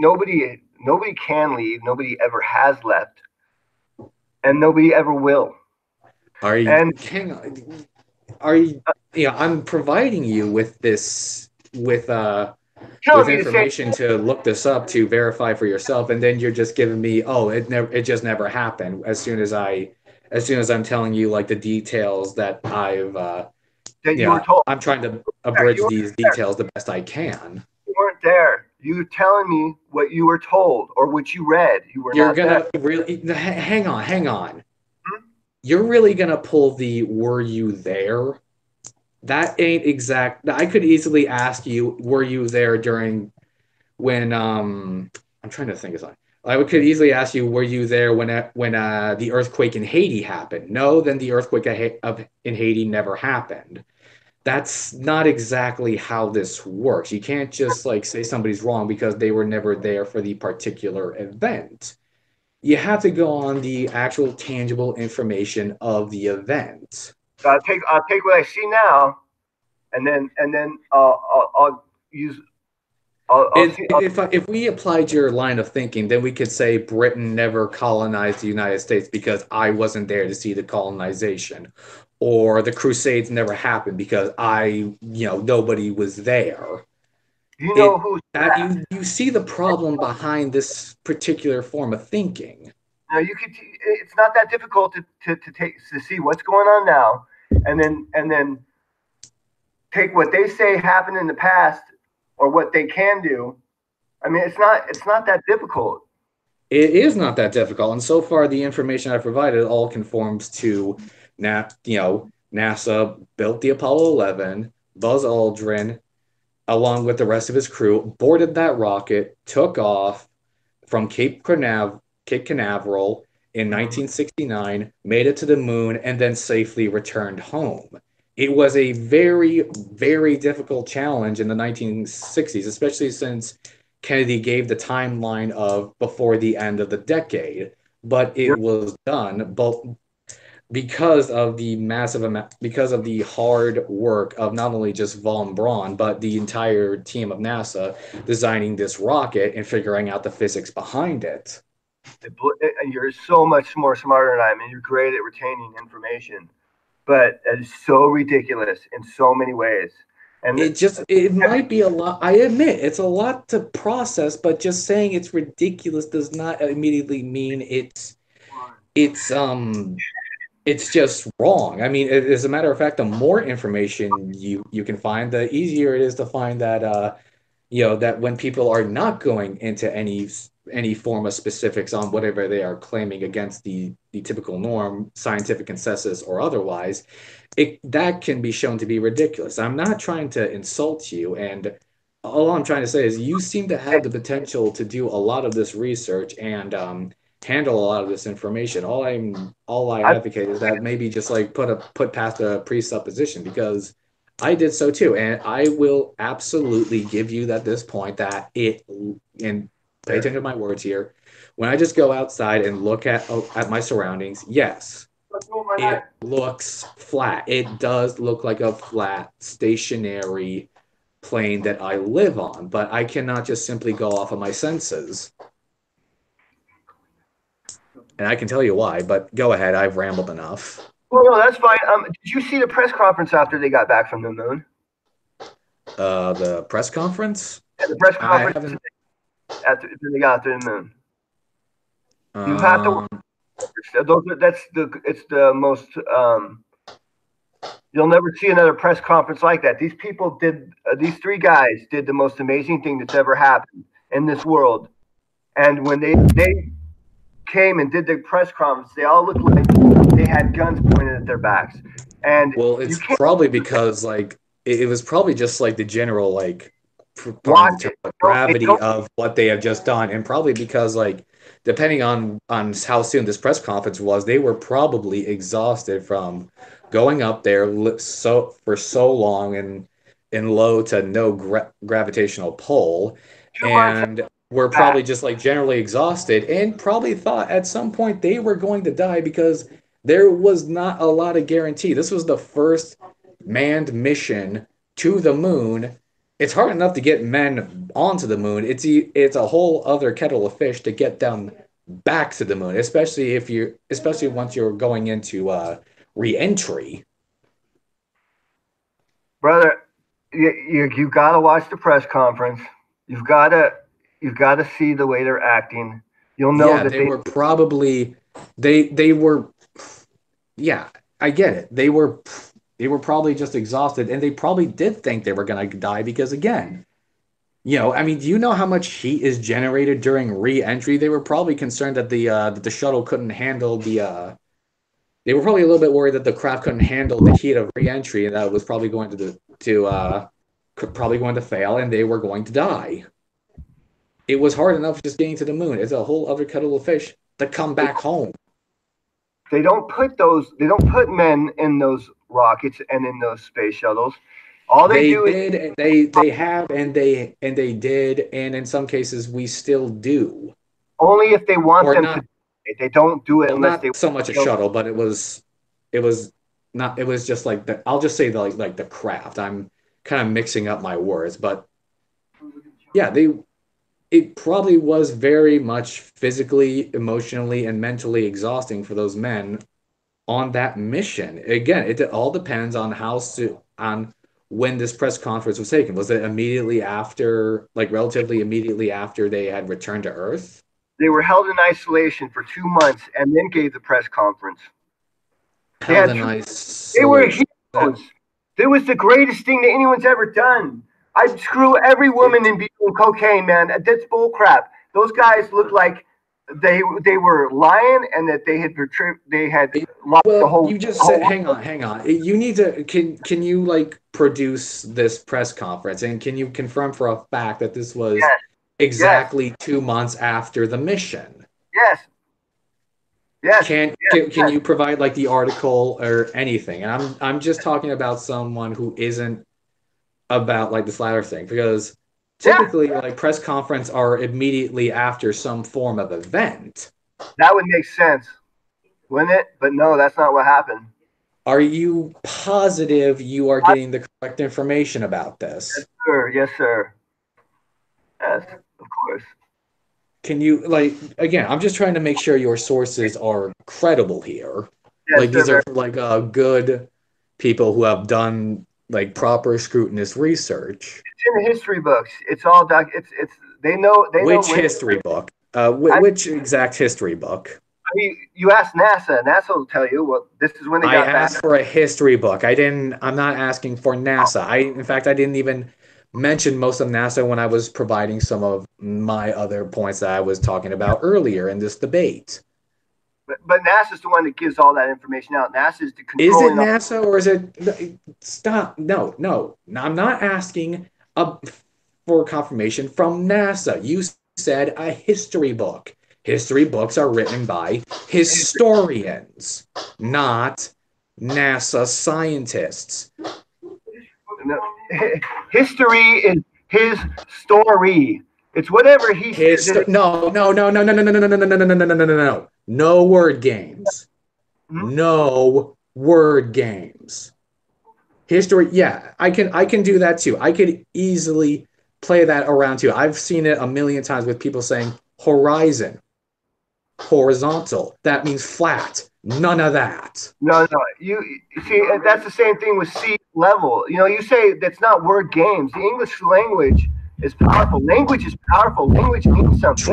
can leave. Nobody ever has left, and nobody ever will. Are you, And hang on, are you, I'm providing you with this, with telling me to say, information to look this up to verify for yourself, and then you're just giving me, oh, it just never happened. As soon as I'm telling you like the details that that you were told. I'm trying to You abridge weren't these there. details the best I can. You weren't there. You telling me what you were told or what you read. You were You're not there. gonna really hang on. Hmm? You're really gonna pull the "were you there"? That ain't exact. I could easily ask you, "Were you there during when?" I'm trying to think of something. Could easily ask you, "Were you there when the earthquake in Haiti happened?" No, then the earthquake in Haiti never happened. That's not exactly how this works. You can't just like say somebody's wrong because they were never there for the particular event. You have to go on the actual tangible information of the event. So I'll take what I see now, and then I'll use I'll see. If we applied your line of thinking, then we could say Britain never colonized the United States because I wasn't there to see the colonization, or the Crusades never happened because nobody was there. You know It who's that you see the problem behind this particular form of thinking. now you could. It's not that difficult to see what's going on now, and then take what they say happened in the past or what they can do. I mean, it's not that difficult. It is not that difficult, and so far the information I provided all conforms to NASA built the Apollo 11, Buzz Aldrin, along with the rest of his crew, boarded that rocket, took off from Cape Canaveral in Mhm. 1969, made it to the moon, and then safely returned home. It was a very, very difficult challenge in the 1960s, especially since Kennedy gave the timeline of before the end of the decade. But it You're, was done, but because of the hard work of not only just von Braun but the entire team of NASA designing this rocket and figuring out the physics behind it. you're so much more smarter than I am, and you're great at retaining information. But it is so ridiculous in so many ways. And It might be a lot. I admit it's a lot to process, but just saying it's ridiculous does not immediately mean it's it's just wrong. I mean, as a matter of fact, the more information you can find, the easier it is to find that that when people are not going into any form of specifics on whatever they are claiming against the typical norm, scientific consensus or otherwise, that can be shown to be ridiculous. I'm not trying to insult you, and all I'm trying to say is you seem to have the potential to do a lot of this research and handle a lot of this information. All I I, advocate is that maybe just like put past a presupposition because I did so too, and I will absolutely give you at this point that and pay attention to my words here. When I just go outside and look at my surroundings, yes, it looks flat. It does look like a flat, stationary plane that I live on, but I cannot just simply go off of my senses. And I can tell you why, but go ahead. I've rambled enough. well, no, that's fine. Did you see the press conference after they got back from the moon? The press conference? Yeah, the press I conference haven't. after they got to the moon. You have to. Um, It's the most. You'll never see another press conference like that. These people did. These three guys did the most amazing thing that's ever happened in this world. And when they came and did the press conference, they all looked like they had guns pointed at their backs. And well, you it's can't probably because like it was probably just like the general like pardon watch the term, it. but It gravity don't of what they have just done, and probably because like depending on how soon this press conference was, they were probably exhausted from going up there so for so long and in low to no gravitational pull, too much and were back. probably just like generally exhausted and probably thought at some point they were going to die because there was not a lot of guarantee. This was the first manned mission to the moon it's hard enough to get men onto the moon. It's a whole other kettle of fish to get them back to the moon, especially once you're going into re-entry. Brother, you got to watch the press conference. You've got to see the way they're acting. You'll know Yeah, that they were probably they were yeah, I get it. They were probably just exhausted and they probably did think they were going to die because again, I mean, do you know how much heat is generated during re-entry? They were probably concerned that the shuttle couldn't handle they were probably a little bit worried that the craft couldn't handle the heat of re-entry and that it was probably going to fail and they were going to die. It was hard enough just getting to the moon. It's a whole other kettle of fish to come back home. they don't put men in those rockets and in those space shuttles. All they They do is did, they have, and they did, and in some cases we still do. only if they want Or them not, to. They don't do it well, unless they. not so much a shuttle, but it was not. It was just like the. I'll just say like the craft. I'm kind of mixing up my words, but yeah, it probably was very much physically, emotionally, and mentally exhausting for those men on that mission. Again, it all depends on on when this press conference was taken. Was it immediately after, like relatively immediately after they had returned to Earth? They were held in isolation for 2 months and then gave the press conference. They Held had in two. They were isolation. That heroes. It was the greatest thing that anyone's ever done. I'd screw every woman and be doing cocaine, man. That's bull crap. Those guys looked like they were lying and that they had lost the well, whole you just the whole said, world. hang on. You need to can you like produce this press conference and can you confirm for a fact that this was Yes, yes, exactly 2 months after the mission? yes, yes, Can yes. you provide like the article or anything? And I'm just talking about someone who isn't about like this latter thing because Yeah, typically like press conference are immediately after some form of event. that would make sense, wouldn't it? But no, that's not what happened. Are you positive you are getting the correct information about Yes, this? sir. Yes, sir. Yes, of course. Can you like again, I'm just trying to make sure your sources are credible here. Yes, Like they're these are very. like good people who have done like proper scrutinous research. It's in the history books. It's all It's they know Which when. history book? I, Which exact history book? I mean, you ask NASA. NASA will tell you. Well, this is when they I got back. asked for a history book. I'm not asking for NASA. In fact, I didn't even mention most of NASA when I was providing some of my other points that I was talking about earlier in this debate. But NASA's the one that gives all that information out. NASA is the Is it controlling. NASA or is it? Stop. No, no. I'm not asking uh, for confirmation from NASA. You said a history book. History books are written by historians, not NASA scientists. History is his story. It's whatever he says. No, no, no, no, no, no, no, no, no, no, no, no, no, no, no, no, no. No word games. No word games. History, yeah, I can do that too. I could easily play that around too. I've seen it a million times with people saying horizon, horizontal. That means flat. None of that. No, no. You see, that's the same thing with sea level. You say that's not word games. The English language is powerful. Language is powerful. Language means something.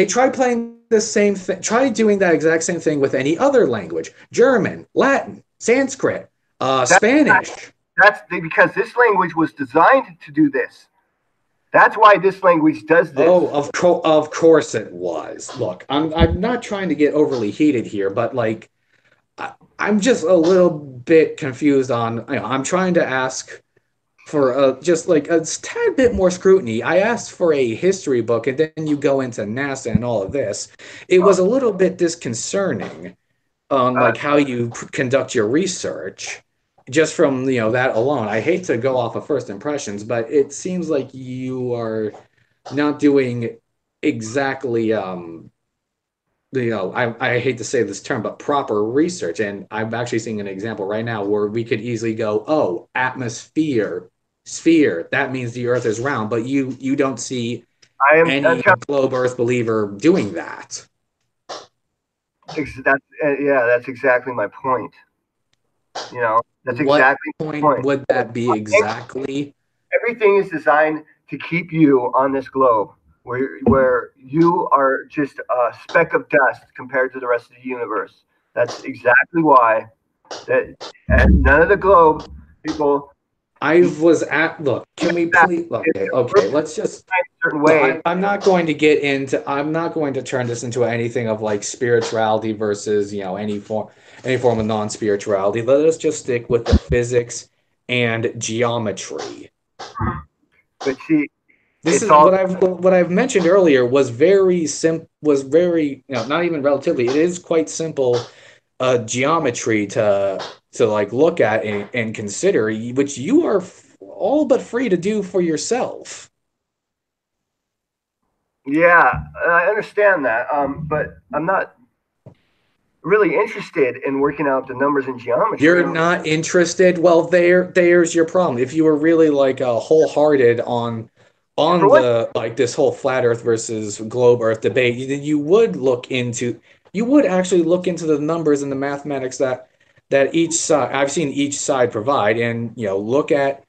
Try playing the same thing. Try doing that exact same thing with any other language. German, Latin, Sanskrit, That's Spanish. because this language was designed to do this. That's why this language does this. Oh, of course it was. Look, I'm not trying to get overly heated here, but like I'm just a little bit confused on. I'm trying to ask for just like a tad bit more scrutiny. I asked for a history book, and then you go into NASA and all of this. It was a little bit disconcerting on Uh, like how you conduct your research. Just from that alone, I hate to go off of first impressions, but it seems like you are not doing exactly I hate to say this term, but proper research. And I'm actually seeing an example right now where we could easily go, oh, atmosphere, sphere, that means the Earth is round. But you don't see I'm any globe Earth believer doing that. that's yeah, that's exactly my point. You know, that's What exactly my point point. would that be exactly? Everything is designed to keep you on this globe, where you are just a speck of dust compared to the rest of the universe. That's exactly why that and none of the globe people I was at look. Can we that please? if Okay, they're okay. Let's just a certain look. way. I'm not going to get into. I'm not going to turn this into anything of like spirituality versus any form of non-spirituality. Let us just stick with the physics and geometry. But see, This it's is all what I've mentioned earlier was very not even relatively. It is quite simple geometry to like look at and consider, which you are all but free to do for yourself. yeah, I understand that. But I'm not really interested in working out the numbers in geometry. You're not interested? Well, there's your problem. If you were really like wholehearted For on what? the like this whole flat Earth versus globe Earth debate, then you would actually look into the numbers and the mathematics that each side I've seen each side provide, and look at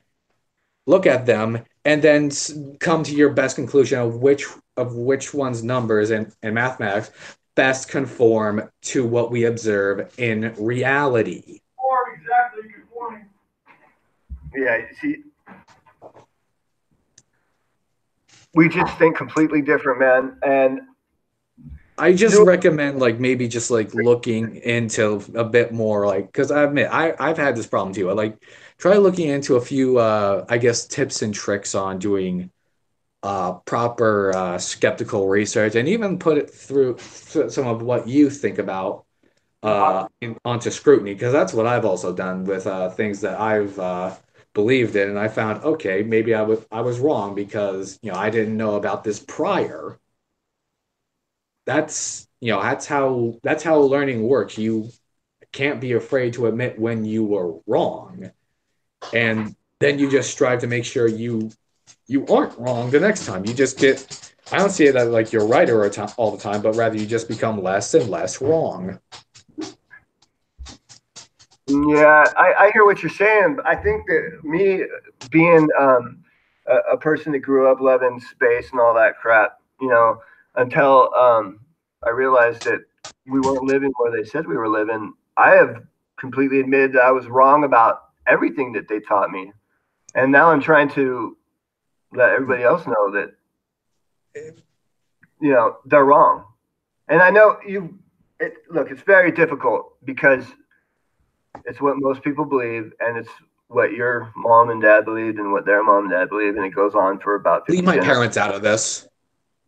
them, and then come to your best conclusion of which one's numbers and mathematics best conform to what we observe in reality. Yeah, see, we just think completely different, man. And I just you, recommend like maybe just like looking into a bit more like because I admit I've had this problem too. I like try looking into a few I guess tips and tricks on doing proper skeptical research and even put it through some of what you think about onto scrutiny because that's what I've also done with things that I've believed in, and I found okay maybe I was wrong because I didn't know about this prior. That's how learning works. You can't be afraid to admit when you were wrong, and then you just strive to make sure you aren't wrong the next time. You just get. I don't see it that like you're right all the time, but rather you just become less and less wrong. yeah, I hear what you're saying. But I think that me being a person that grew up loving space and all that crap, until I realized that we weren't living where they said we were living, I have completely admitted that I was wrong about everything that they taught me. And now I'm trying to let everybody else know that, they're wrong. And I know look, it's very difficult because it's what most people believe, and it's what your mom and dad believed, and what their mom and dad believed, and it goes on for about Leave 50 my generations. parents out of this.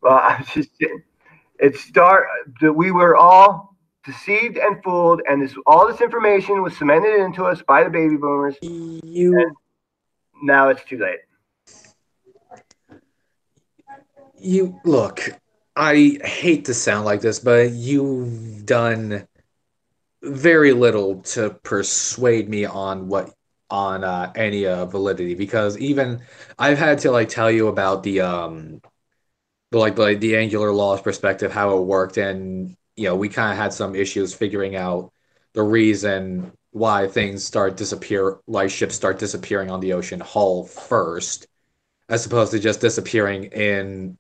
Well, I'm just saying, that we were all deceived and fooled, and all this information was cemented into us by the baby boomers. And You now it's too late. you look. I hate to sound like this, but you've done very little to persuade me on what on any validity because even I've had to like tell you about the angular laws perspective how it worked, and we kind of had some issues figuring out the reason why light ships start disappearing on the ocean hull first as opposed to just disappearing in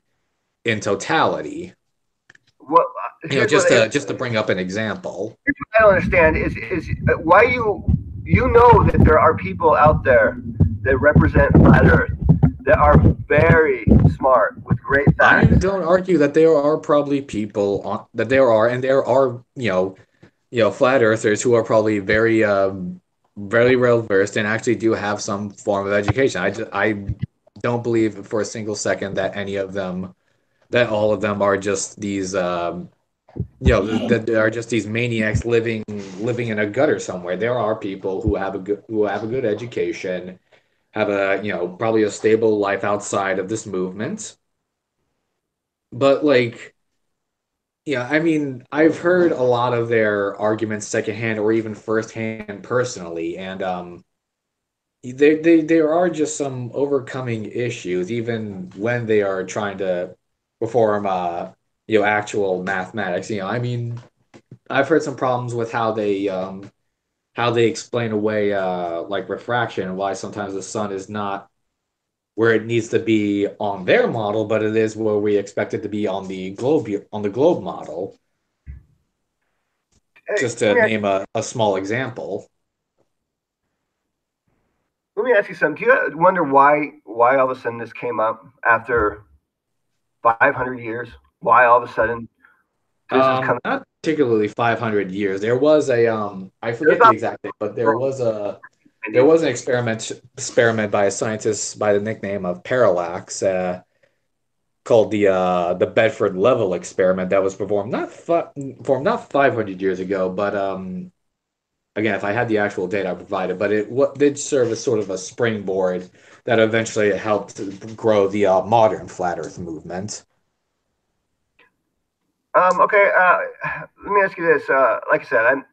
totality. What here's what Just to bring up an example. I don't understand is why you know that there are people out there that represent flat Earth that are very smart with great I facts. don't argue that there are probably that there are, and there are, flat earthers who are probably very well versed and actually do have some form of education. I don't believe for a single second that that all of them are just these, that they are just these maniacs living in a gutter somewhere. There are people who have a good education, have probably a stable life outside of this movement. But like, yeah, I mean, I've heard a lot of their arguments secondhand or even firsthand personally, and there are just some overcoming issues, even when they are trying to perform actual mathematics. I mean, I've heard some problems with how they explain away like refraction and why sometimes the sun is not where it needs to be on their model, but it is where we expect it to be on the globe model. Hey, Just to name a small example. let me ask you something. Do you wonder why all of a sudden this came up after 500 years? Why all of a sudden this is coming? Not particularly 500 years. There was I There's forget the not exact date, but there was an experiment by a scientist by the nickname of Parallax, called the Bedford Level experiment that was performed not 500 years ago, but again, if I had the actual data, I provided, but did serve as sort of a springboard that eventually helped grow the modern flat Earth movement. Okay. Let me ask you this. Like I said, I'm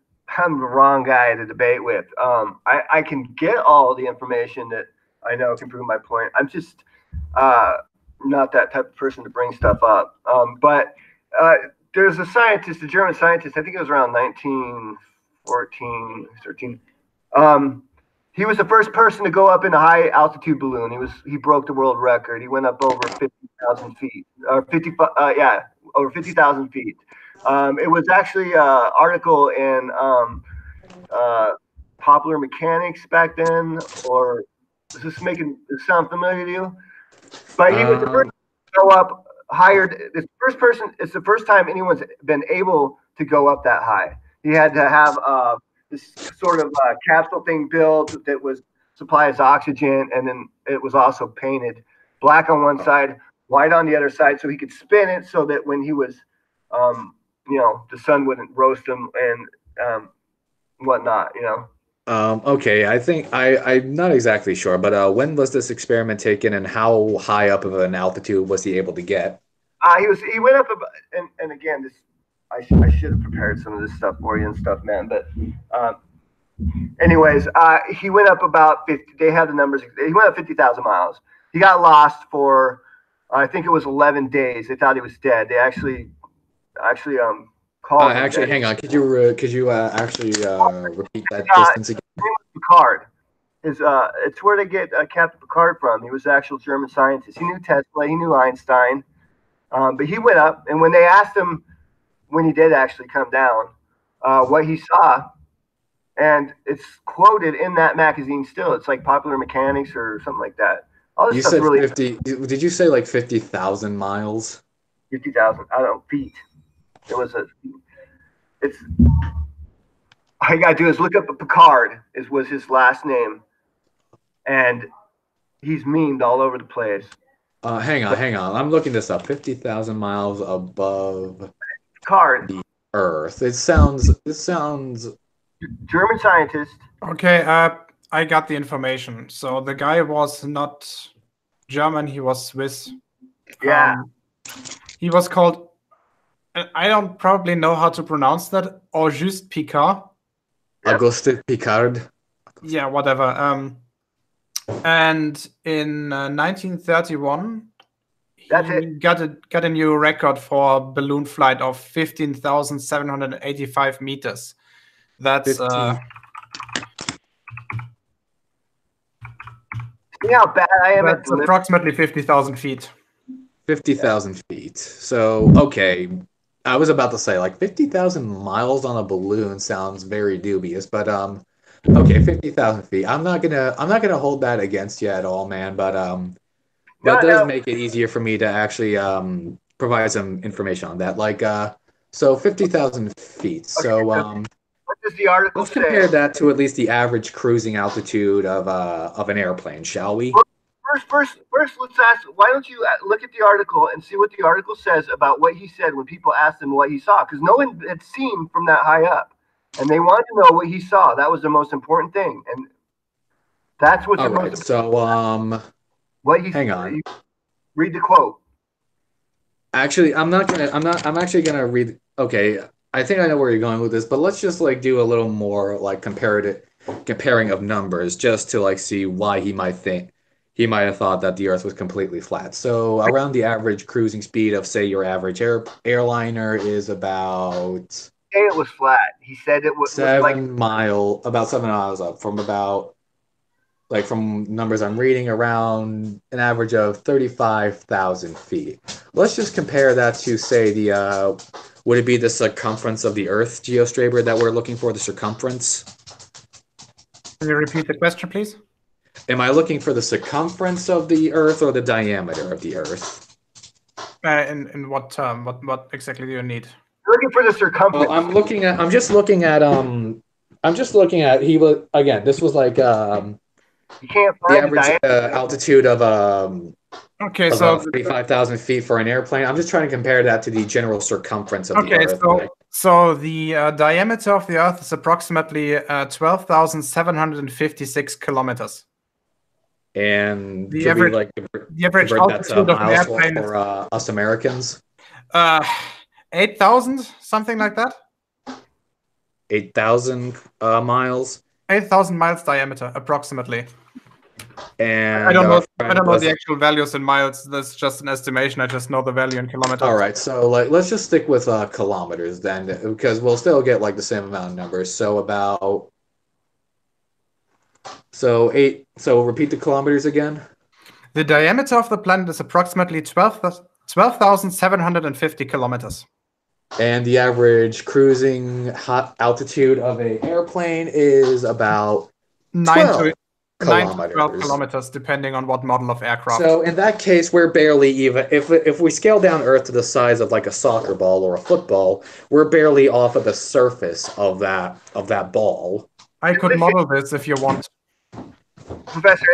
the wrong guy to debate with. I can get all the information that I know can prove my point. I'm just not that type of person to bring stuff up. But there's a scientist, a German scientist. I think it was around 1914, 13. He was the first person to go up in a high altitude balloon. He broke the world record. He went up over 50,000 feet, or 50, over 50,000 feet. It was actually an article in Popular Mechanics back then, or is this making it sound familiar to you? But he was the first to go up higher. It's the first time anyone's been able to go up that high. He had to have this sort of capsule thing built that was supplies oxygen, and then it was also painted black on one side, white on the other side, so he could spin it so that when he was, the sun wouldn't roast him and whatnot. Okay, I think I'm not exactly sure, but when was this experiment taken, and how high up of an altitude was he able to get? He went up about, and again, this I should have prepared some of this stuff for you and stuff, man. But anyways, he went up about 50. They had the numbers. He went up 50,000 miles. He got lost for I think it was 11 days. They thought he was dead. They actually called him Actually, dead. hang on. Could you actually repeat that distance again? His name was Picard. It's where they get Captain Picard from. He was an actual German scientist. He knew Tesla. He knew Einstein. But he went up, and when they asked him when he did actually come down, what he saw, and it's quoted in that magazine still. It's like Popular Mechanics or something like that. All this You stuff's said really 50. Did you say like 50,000 miles? 50,000. I don't know, feet. It's all you gotta do is look up Picard was his last name, and he's memed all over the place. Hang on. I'm looking this up. 50,000 miles above Picard, the Earth. It sounds. German scientist. Okay, I got the information. So the guy was not German, he was Swiss. Yeah. He was called, I don't probably know how to pronounce that, Auguste Picard. Yep. Auguste Picard. Yeah, whatever. And in 1931, That's he got a new record for a balloon flight of 15,785 meters. That's See how bad I am at that's approximately 50,000 feet. 50,000 feet. So, okay. I was about to say, like, 50,000 miles on a balloon sounds very dubious, but okay, 50,000 feet. I'm not gonna hold that against you at all, man, but that does make it easier for me to actually provide some information on that. Like so 50,000 feet. So what does the article let's say? compare that to at least the average cruising altitude of an airplane, shall we? First, let's ask. Why don't you look at the article and see what the article says about what he said when people asked him what he saw? Because no one had seen from that high up, and they wanted to know what he saw. That was the most important thing, and that's what's All the right. most. So what he hang on. Read the quote. Actually, I'm actually gonna read. Okay, I think I know where you're going with this, but let's just like do a little more like comparative. comparing of numbers just to like see why he might have thought that the Earth was completely flat. So around the average cruising speed of say your average airliner is about It was flat. He said it was like about 7 miles up from about like from numbers I'm reading around an average of 35,000 feet. Let's just compare that to say the would it be the circumference of the Earth, GeoStraber, that we're looking for, the circumference? Can you repeat the question, please? Am I looking for the circumference of the Earth or the diameter of the Earth? In what term? What exactly do you need? You're looking for the circumference. Well, I'm just looking at he was again, this was like you can't the find average altitude of Okay, so 35,000 feet for an airplane. I'm just trying to compare that to the general circumference of the Earth. So the diameter of the Earth is approximately 12,756 kilometers. And the average altitude of an airplane for us Americans? 8,000, something like that. 8,000 miles. 8,000 miles diameter, approximately. And I don't know the actual values in miles. That's just an estimation. I just know the value in kilometers. All right, so like let's just stick with kilometers then, because we'll still get like the same amount of numbers. So repeat the kilometers again. The diameter of the planet is approximately 12,750 kilometers. And the average cruising altitude of an airplane is about 12 kilometers, depending on what model of aircraft. So in that case, we're barely even. If we scale down Earth to the size of like a soccer ball or a football, we're barely off of the surface of that ball. I could model this if you want. Professor,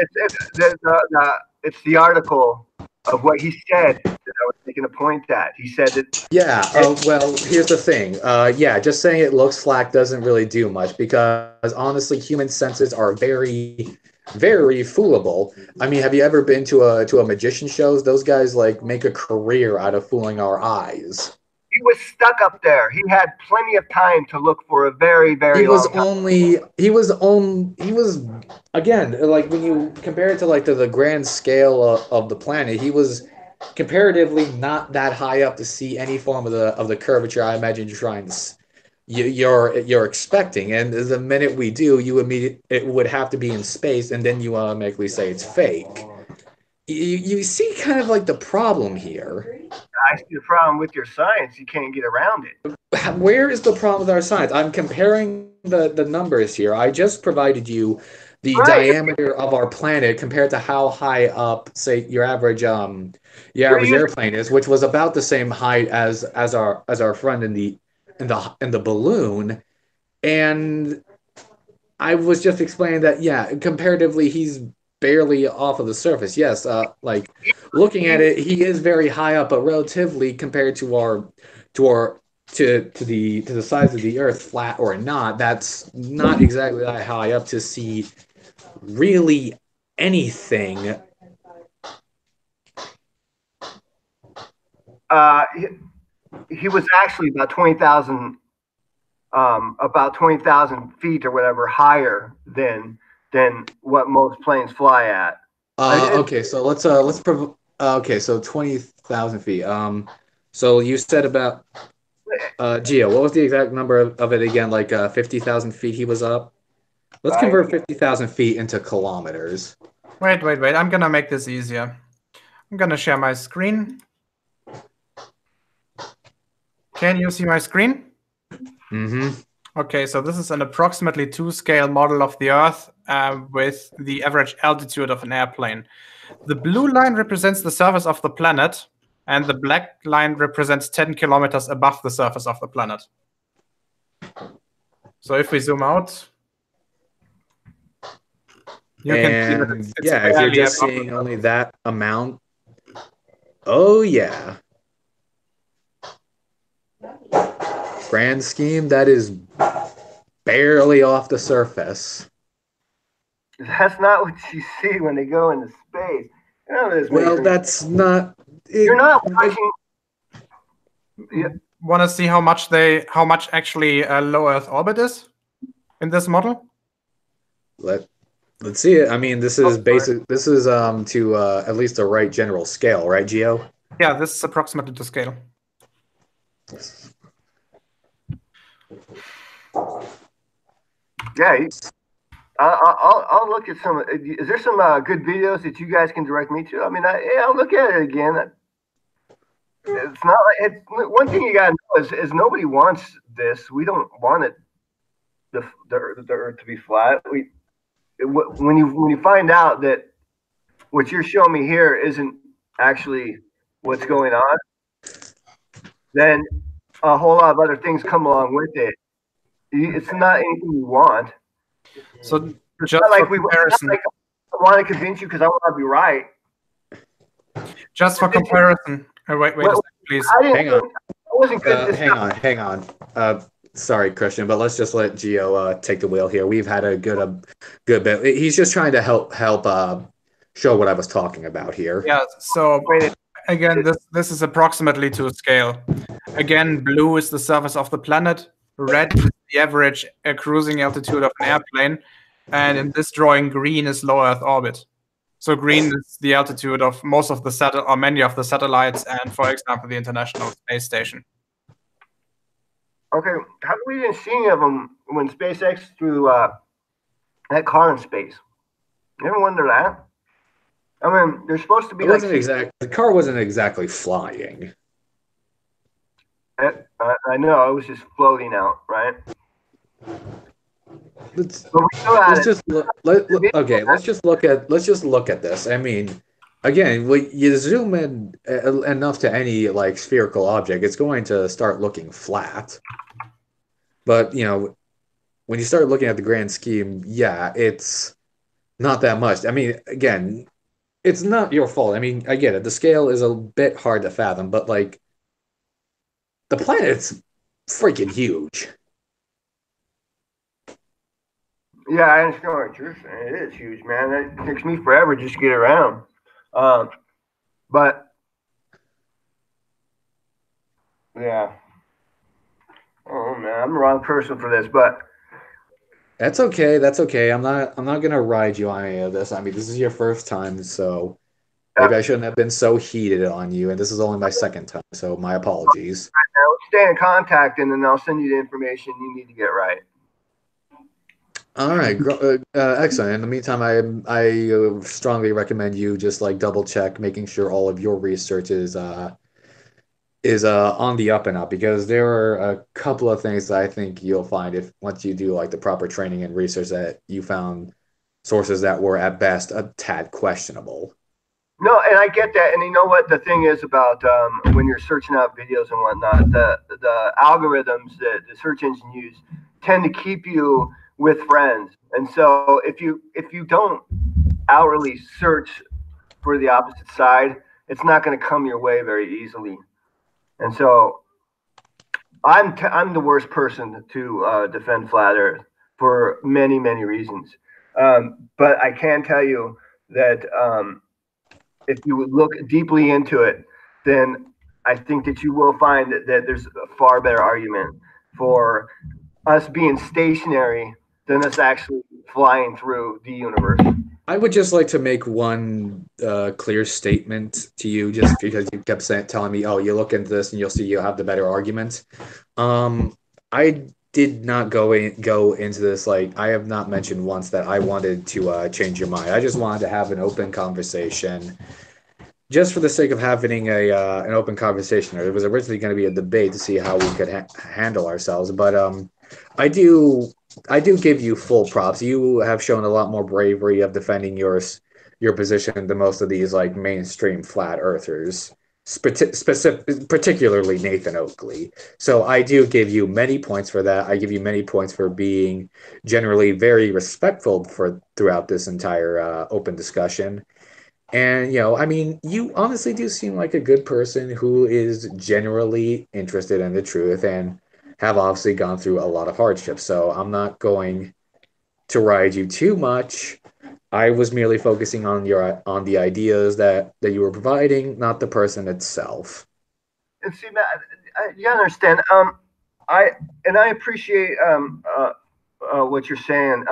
it's the article of what he said that I was making a point at. He said that. Yeah. Well, here's the thing. Just saying it looks flat doesn't really do much because honestly, human senses are very, very foolable. I mean, have you ever been to a magician shows? Those guys like make a career out of fooling our eyes. He was stuck up there. He had plenty of time to look for a very, very long time. He was again, like when you compare it to like the grand scale of the planet, he was comparatively not that high up to see any form of the curvature I imagine you're expecting. And the minute we do, it would have to be in space, and then you automatically say it's fake. You see kind of like the problem here. I see the problem with your science. You can't get around it. Where is the problem with our science? I'm comparing the numbers here. I just provided you the diameter of our planet compared to how high up, say, your average airplane is, which was about the same height as our friend in the balloon. And I was just explaining that comparatively he's barely off of the surface. Yes, like looking at it, he is very high up, but relatively compared to the size of the Earth, flat or not, that's not exactly that high up to see really anything. He was actually about 20,000 feet or whatever higher than what most planes fly at. Okay, so so 20,000 feet. So you said about Gio, what was the exact number of it again? Like 50,000 feet he was up? Let's convert 50,000 feet into kilometers. Wait. I'm going to make this easier. I'm going to share my screen. Can you see my screen? Mm-hmm. Okay, so this is an approximately 2-scale model of the Earth with the average altitude of an airplane. The blue line represents the surface of the planet, and the black line represents 10 kilometers above the surface of the planet. So if we zoom out, you can see that it's if you're just seeing only that amount. Oh yeah. Grand scheme, that is barely off the surface. That's not what you see when they go into space. That's not. You're not watching. Want to see how much actually low Earth orbit is in this model? Let's see it. I mean, this is basic. This is to at least the right general scale, right, Gio? Yeah, this is approximately to scale. Yeah, I'll look at some. Is there some good videos that you guys can direct me to? I mean, I'll look at it again. It's not like it's one thing you gotta know is nobody wants this. We don't want it the Earth to be flat. When you find out that what you're showing me here isn't actually what's going on, then a whole lot of other things come along with it. It's not anything you want. So it's just not like for comparison, like I want to convince you because I want to be right. Just for comparison, wait a second, please. Hang on. I wasn't good. Hang on. Sorry, Christian, but let's just let Gio take the wheel here. We've had a good bit. He's just trying to help show what I was talking about here. Yeah. So again, this is approximately to scale. Again, blue is the surface of the planet. Red is the average cruising altitude of an airplane, and in this drawing, green is low Earth orbit. So green is the altitude of most of the many of the satellites, and for example, the International Space Station. Okay, how come we didn't see any of them when SpaceX threw that car in space? You ever wonder that? I mean, they're supposed to be the car wasn't exactly flying. I know, it was just floating out, right? Let's just look at this. I mean, again, when you zoom in enough to any like spherical object, it's going to start looking flat. But you know, when you start looking at the grand scheme, yeah, it's not that much. I mean, again, it's not your fault. I mean, I get it. The scale is a bit hard to fathom, but like the planet's freaking huge. Yeah, I understand what you're saying. It is huge, man. It takes me forever just to get around. But yeah. Oh man, I'm the wrong person for this, but that's okay. That's okay. I'm not gonna ride you on any of this. I mean, this is your first time, so maybe I shouldn't have been so heated on you. And this is only my second time, so my apologies. Right, let's stay in contact, and then I'll send you the information you need to get right. All right, excellent. In the meantime, I strongly recommend you just like double check, making sure all of your research is on the up and up, because there are a couple of things that I think you'll find if once you do like the proper training and research that you found sources that were at best a tad questionable. No, and I get that. And you know what the thing is about when you're searching out videos and whatnot, the algorithms that the search engine use tend to keep you with friends. And so if you don't outwardly search for the opposite side, it's not going to come your way very easily. And so I'm the worst person to defend flat Earth for many, many reasons. But I can tell you that if you look deeply into it, then I think that you will find that there's a far better argument for us being stationary than us actually flying through the universe. I would just like to make one clear statement to you, just because you kept telling me, "Oh, you look into this and you'll see you'll have the better argument." I did not go into this like I have not mentioned once that I wanted to change your mind. I just wanted to have an open conversation, just for the sake of having an open conversation. It was originally going to be a debate to see how we could handle ourselves, but I do give you full props. You have shown a lot more bravery of defending your position than most of these like mainstream flat earthers, particularly Nathan Oakley. So I do give you many points for that. I give you many points for being generally very respectful throughout this entire open discussion. And, you know, I mean, you honestly do seem like a good person who is generally interested in the truth and have obviously gone through a lot of hardships. So I'm not going to ride you too much. I was merely focusing on the ideas that you were providing, not the person itself. And see, Matt, you understand. I appreciate what you're saying,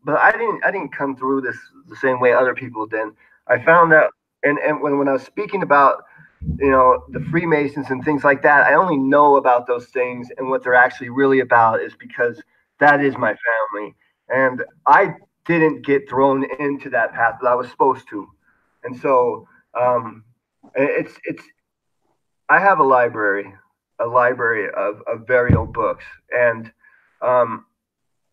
but I didn't come through this the same way other people did. I found that, and when I was speaking about the Freemasons and things like that, I only know about those things and what they're actually really about is because that is my family, and I didn't get thrown into that path that I was supposed to, and so it's I have a library of very old books, and um,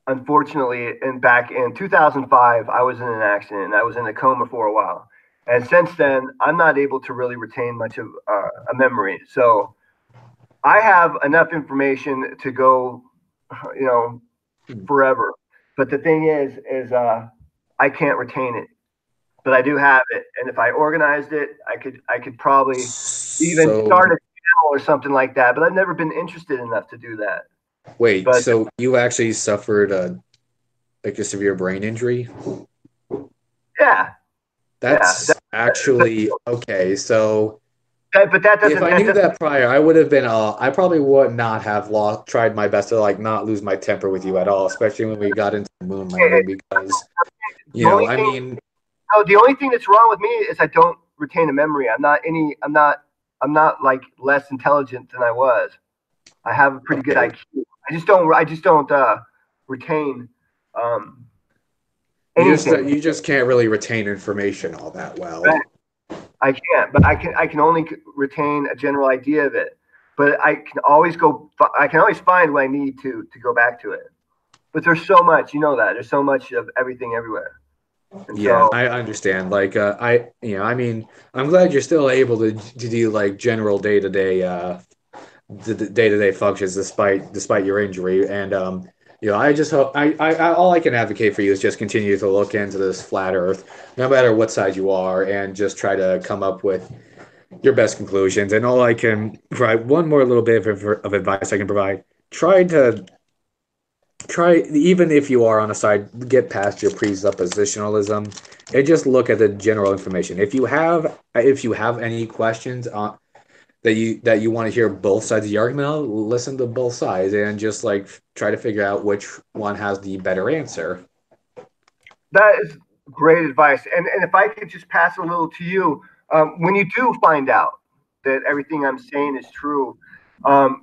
unfortunately, back in 2005, I was in an accident and I was in a coma for a while. And since then, I'm not able to really retain much of a memory. So I have enough information to go, you know, forever. But the thing is I can't retain it. But I do have it, and if I organized it, I could probably even So start a channel or something like that. But I've never been interested enough to do that. wait, But so you actually suffered like a severe brain injury? yeah, yeah. That's actually okay. So But that if doesn't I that knew doesn't that prior, I would have been. I probably would not have lost. Tried my best to like not lose my temper with you at all, especially when we got into the moon landing. Because the only I thing mean, no, the only thing that's wrong with me is I don't retain a memory. I'm not like less intelligent than I was. I have a pretty good okay, IQ. I just don't retain um anything. you just can't really retain information all that well. I can't, but I can only retain a general idea of it. But I can always find what I need to go back to it. But there's so much, that. There's so much of everything everywhere. And Yeah, so I understand. Like, I mean, I'm glad you're still able to do like general day to day functions despite your injury. And I just hope all I can advocate for you is just continue to look into this flat Earth, no matter what side you are, and just try to come up with your best conclusions. And all I can provide one more little bit of advice I can provide. Try even if you are on a side, get past your presuppositionalism and just look at the general information. If you have any questions on that you want to hear both sides of the argument, I'll listen to both sides and just like try to figure out which one has the better answer. that is great advice. And if I could just pass a little to you, when you do find out that everything I'm saying is true,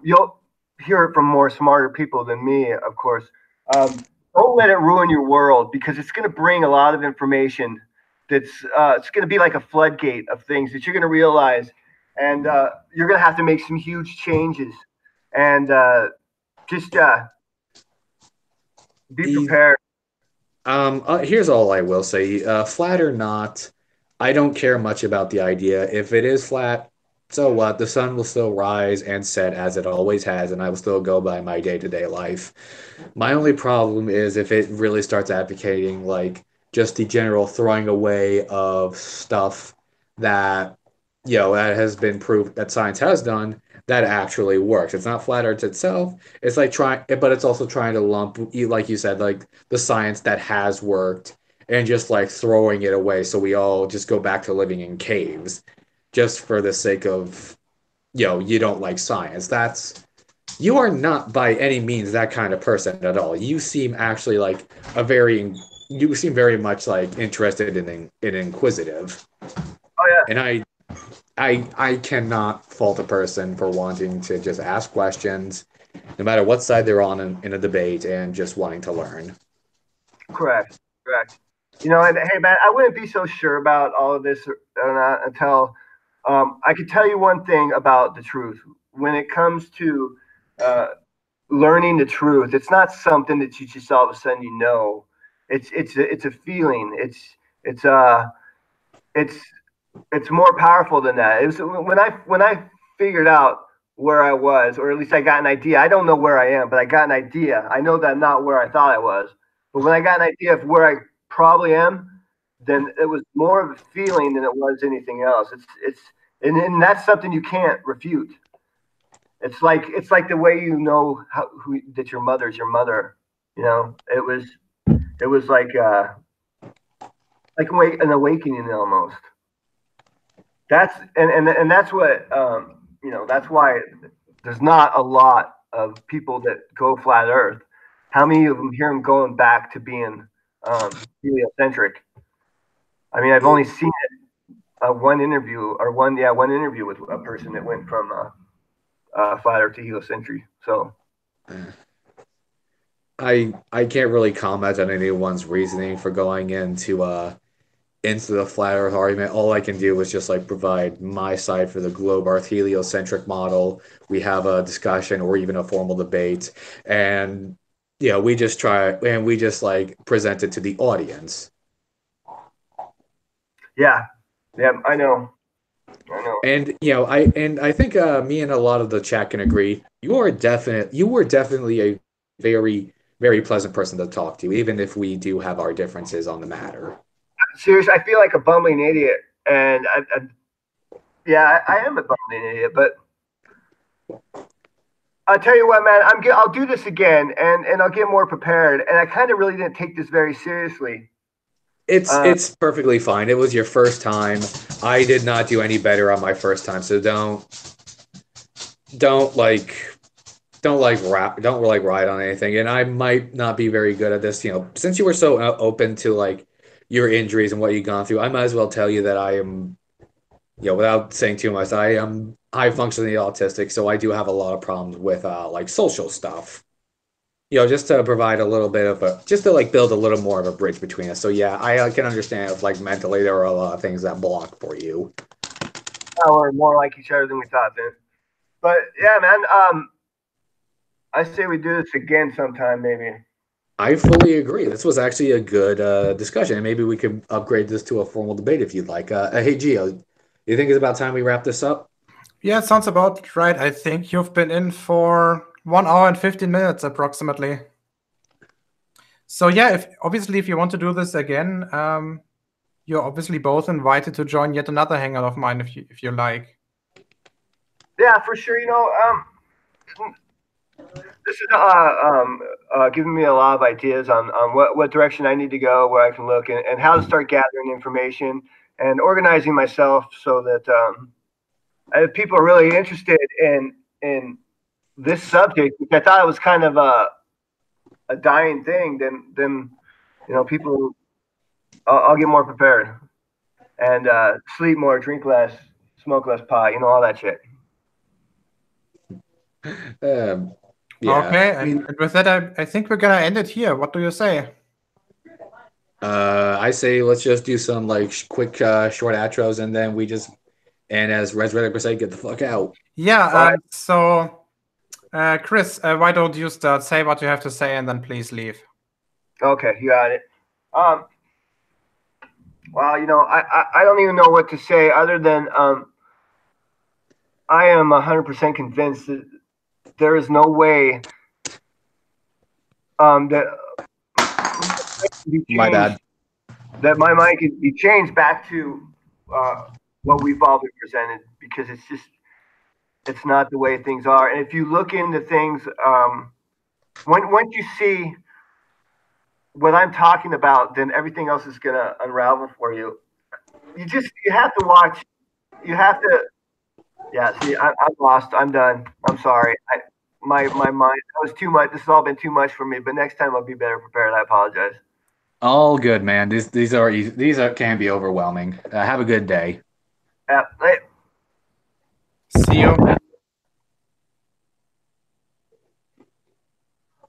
you'll hear it from more smarter people than me, of course. Don't let it ruin your world because it's going to bring a lot of information it's going to be like a floodgate of things that you're going to realize, and you're going to have to make some huge changes. And just be The prepared. Here's all I will say. Flat or not, I don't care much about the idea. If it is flat, so what? The sun will still rise and set as it always has, and I will still go by my day-to-day life. My only problem is if it really starts advocating like just the general throwing away of stuff that that has been proved that science has done that actually works. It's not flat earth itself. It's like trying, but it's also trying to lump, like you said, like the science that has worked and just like throwing it away so we all just go back to living in caves just for the sake of you don't like science. You are not by any means that kind of person at all. You seem actually like you seem very much like interested in inquisitive. Oh yeah. And I cannot fault a person for wanting to just ask questions, no matter what side they're on in a debate, and just wanting to learn. Correct. Correct. And hey, man, I wouldn't be so sure about all of this or not until I could tell you one thing about the truth. When it comes to uh, learning the truth, it's not something that you just all of a sudden It's a feeling. It's it's more powerful than that. It was when I figured out where I was, or at least I got an idea. I don't know where I am, but I got an idea. I know that I'm not where I thought I was. But when I got an idea of where I probably am, then it was more of a feeling than it was anything else. And that's something you can't refute. It's like the way that your mother's your mother. It was like an awakening almost. And that's what that's why there's not a lot of people that go flat Earth. how many of them hear him going back to being heliocentric? I mean, I've only seen one interview one interview with a person that went from flat Earth to heliocentric. So I can't really comment on anyone's reasoning for going into the flat Earth argument. All I can do is just like provide my side for the globe Earth heliocentric model. We have a discussion or even a formal debate, and we just try and we just like present it to the audience. yeah, I know. And I think me and a lot of the chat can agree. You were definitely a very very pleasant person to talk to, even if we do have our differences on the matter. Seriously, I feel like a bumbling idiot, and I am a bumbling idiot. But I'll tell you what, man, I'll do this again, and I'll get more prepared. And I kind of really didn't take this very seriously. It's perfectly fine. It was your first time. I did not do any better on my first time, so don't like don't like ride on anything. And I might not be very good at this, since you were so open to like your injuries and what you've gone through. I might as well tell you that I am, without saying too much, I am high functionally autistic, so I do have a lot of problems with like social stuff. Just to provide a little bit of just to like build a little more of a bridge between us. So yeah, I can understand if like mentally there are a lot of things that block for you. We're more like each other than we thought, then. But yeah, man. I say we do this again sometime, maybe. I fully agree. This was actually a good discussion, and maybe we could upgrade this to a formal debate if you'd like. Hey, Gio, you think it's about time we wrap this up? Yeah, it sounds about right. I think you've been in for 1 hour and 15 minutes approximately. So yeah, if you want to do this again, you're obviously both invited to join yet another hangout of mine if you like. Yeah, for sure. This is giving me a lot of ideas on what direction I need to go, where I can look, and how to start gathering information and organizing myself so that if people are really interested in this subject, which I thought it was kind of a dying thing, then people, I'll get more prepared and sleep more, drink less, smoke less pot, all that shit. Yeah. Okay, and with that, I think we're gonna end it here. What do you say? I say let's just do some like quick short outros, and then and as Res Reddick said, get the fuck out. Yeah. So, Chris, why don't you start? Say what you have to say, and then please leave. Okay, you got it. Well, I don't even know what to say other than I am 100% convinced that there is no way that My bad. That my mind can be changed back to what we've all been presented, because it's not the way things are. And if you look into things, once you see what I'm talking about, then everything else is gonna unravel for you. You have to watch. You have to. Yeah. See, I'm lost. I'm done. I'm sorry. My mind. That was too much. This has all been too much for me. But next time I'll be better prepared. I apologize. All good, man. These can be overwhelming. Have a good day. Yeah. See you.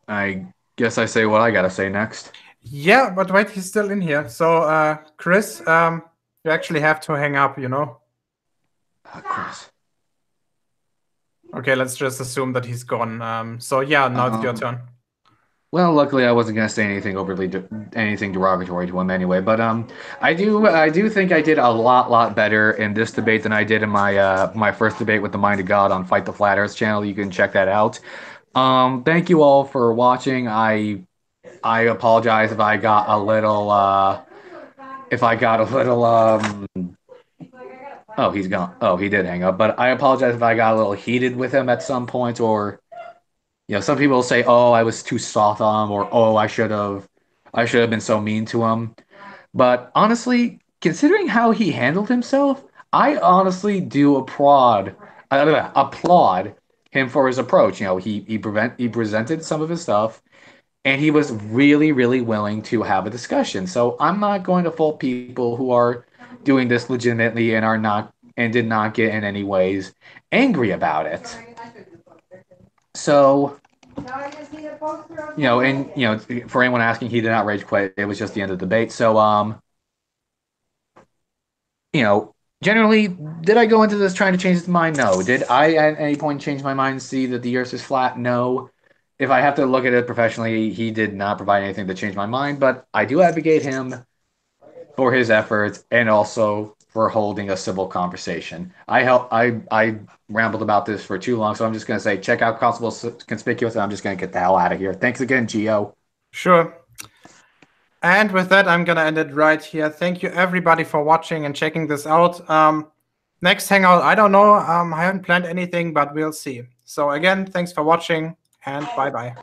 I guess I say what I gotta say next. Yeah, but wait, he's still in here. So, Chris, you actually have to hang up, Chris. Okay, let's just assume that he's gone. So yeah, now it's your turn. Well, luckily I wasn't gonna say anything anything derogatory to him anyway. But I do think I did a lot better in this debate than I did in my first debate with the Mind of God on Fight the Flat Earth channel. You can check that out. Thank you all for watching. I apologize if I got a little oh, he's gone. Oh, he did hang up. But I apologize if I got a little heated with him at some point, or some people say, "Oh, I was too soft on him," or "Oh, I should have been so mean to him." But honestly, considering how he handled himself, I honestly do applaud him for his approach. He presented some of his stuff, and he was really, really willing to have a discussion. So I'm not going to fault people who are doing this legitimately and are not and did not get in any ways angry about it. So, for anyone asking, he did not rage quit. It was just the end of the debate. So, generally, did I go into this trying to change his mind? No. Did I at any point change my mind and see that the earth is flat? No. If I have to look at it professionally, he did not provide anything to change my mind, but I do advocate him for his efforts and also for holding a civil conversation. I rambled about this for too long, so I'm just going to say check out Constable Conspicuous, and I'm just going to get the hell out of here. Thanks again, Gio. Sure. And with that, I'm going to end it right here. Thank you, everybody, for watching and checking this out. Next Hangout, I don't know. I haven't planned anything, but we'll see. So again, thanks for watching, and bye-bye.